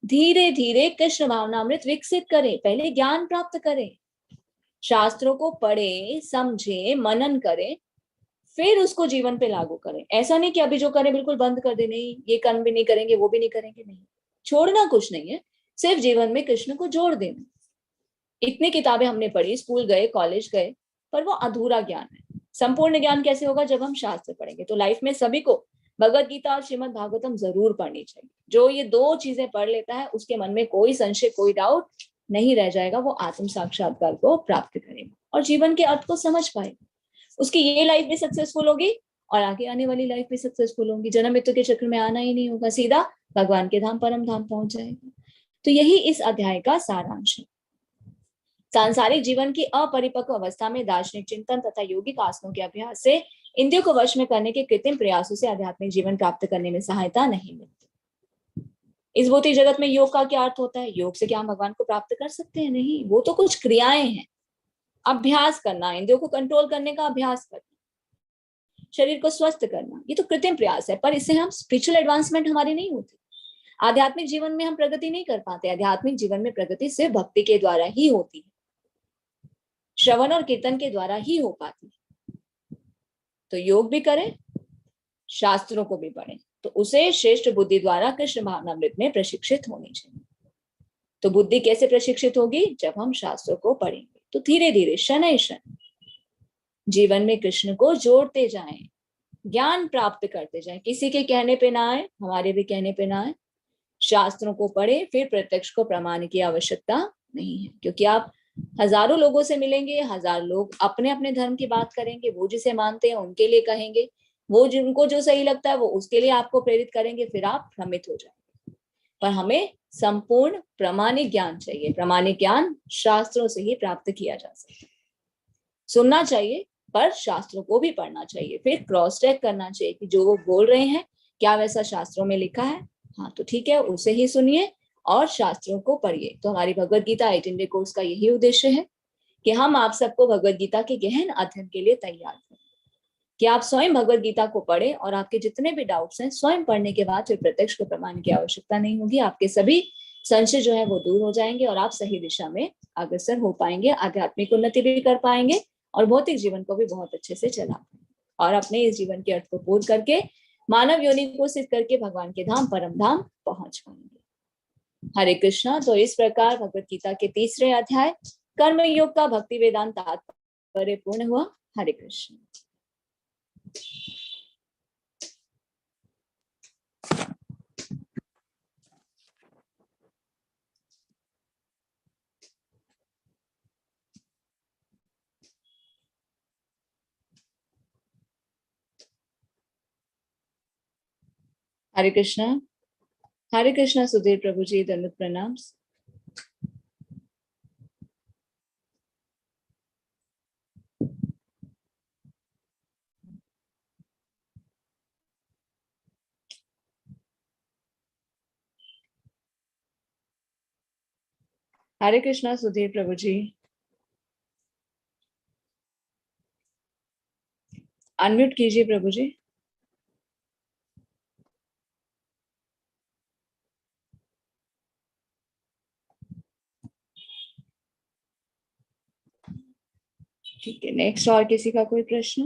धीरे धीरे कृष्ण भावनामृत विकसित करें, पहले ज्ञान प्राप्त करें, शास्त्रों को पढ़े, समझे, मनन करें, फिर उसको जीवन पे लागू करें। ऐसा नहीं कि अभी जो करें बिल्कुल बंद कर दे, नहीं, ये कर्म भी नहीं करेंगे, वो भी नहीं करेंगे, नहीं। छोड़ना कुछ नहीं है, सिर्फ जीवन में कृष्ण को जोड़ देना। इतनी किताबें हमने पढ़ी, स्कूल गए, कॉलेज गए, पर वो अधूरा ज्ञान है। संपूर्ण ज्ञान कैसे होगा? जब हम शास्त्र पढ़ेंगे। तो लाइफ में सभी को भगवत गीता और श्रीमद् भागवतम जरूर पढ़नी चाहिए। जो ये दो चीजें पढ़ लेता है उसके मन में कोई संशय, कोई डाउट नहीं रह जाएगा। वो आत्म साक्षात्कार को प्राप्त करेगा और जीवन के अर्थ को समझ पाएगा। उसकी ये लाइफ भी सक्सेसफुल होगी और आगे आने वाली लाइफ भी सक्सेसफुल होगी। जन्म मृत्यु के चक्र में आना ही नहीं होगा, सीधा भगवान के धाम, परम धाम पहुंच जाएगा। तो यही इस अध्याय का सारांश है। सांसारिक जीवन की अपरिपक्व अवस्था में दार्शनिक चिंतन तथा योगिक आसनों के अभ्यास से इंद्रियों को वश में करने के कृत्रिम प्रयासों से आध्यात्मिक जीवन प्राप्त करने में सहायता नहीं मिलती। इस भौतिक जगत में योग का क्या अर्थ होता है? योग से क्या हम भगवान को प्राप्त कर सकते हैं? नहीं, वो तो कुछ क्रियाएं हैं। अभ्यास करना, इंद्रियों को कंट्रोल करने का अभ्यास करना, शरीर को स्वस्थ करना, ये तो कृत्रिम प्रयास है। पर इससे हम स्पिरिचुअल एडवांसमेंट हमारी नहीं होती। आध्यात्मिक जीवन में हम प्रगति नहीं कर पाते। आध्यात्मिक जीवन में प्रगति सिर्फ भक्ति के द्वारा ही होती है, श्रवण और कीर्तन के द्वारा ही हो पाती है। तो योग भी करें, शास्त्रों को भी पढ़ें, तो उसे श्रेष्ठ बुद्धि द्वारा कृष्ण भावनामृत में प्रशिक्षित होनी चाहिए। तो बुद्धि कैसे प्रशिक्षित होगी? जब हम शास्त्रों को पढ़ेंगे। तो धीरे धीरे, शनै शनै जीवन में कृष्ण को जोड़ते जाएं, ज्ञान प्राप्त करते जाएं। किसी के कहने पे ना आए, हमारे भी कहने पे ना आए। शास्त्रों को पढ़े, फिर प्रत्यक्ष को प्रमाण की आवश्यकता नहीं है, क्योंकि आप हजारों लोगों से मिलेंगे, हजार लोग अपने अपने धर्म की बात करेंगे, वो जिसे मानते हैं उनके लिए कहेंगे, वो जिनको जो सही लगता है वो उसके लिए आपको प्रेरित करेंगे, फिर आप भ्रमित हो जाएंगे। पर हमें संपूर्ण प्रामाणिक ज्ञान चाहिए। प्रामाणिक ज्ञान शास्त्रों से ही प्राप्त किया जा सकता है। सुनना चाहिए, पर शास्त्रों को भी पढ़ना चाहिए, फिर क्रॉस चेक करना चाहिए कि जो वो बोल रहे हैं क्या वैसा शास्त्रों में लिखा है। हाँ तो ठीक है, उसे ही सुनिए और शास्त्रों को पढ़िए। तो हमारी भगवत गीता 18 डे कोर्स का यही उद्देश्य है कि हम आप सबको भगवत गीता के गहन अध्ययन के लिए तैयार करें, कि आप स्वयं भगवत गीता को पढ़ें और आपके जितने भी डाउट्स हैं स्वयं पढ़ने के बाद फिर प्रत्यक्ष को प्रमाण की आवश्यकता नहीं होगी। आपके सभी संशय जो है वो दूर हो जाएंगे और आप सही दिशा में अग्रसर हो पाएंगे, आध्यात्मिक उन्नति भी कर पाएंगे और भौतिक जीवन को भी बहुत अच्छे से चला पाएंगे और अपने इस जीवन के अर्थ को पूर्ण करके मानव योनि को सिद्ध करके भगवान के धाम, परम धाम पहुंच पाएंगे। हरे कृष्णा। तो इस प्रकार भगवत गीता के तीसरे अध्याय कर्म योग का भक्ति वेदांत तात्पर्य पूर्ण हुआ। हरे कृष्ण। हरे कृष्णा। हरे कृष्णा सुधीर प्रभु जी, दंडवत प्रणाम। हरे कृष्णा सुधीर प्रभु जी, अनम्यूट कीजिए प्रभु जी। ठीक है, नेक्स्ट और किसी का कोई प्रश्न?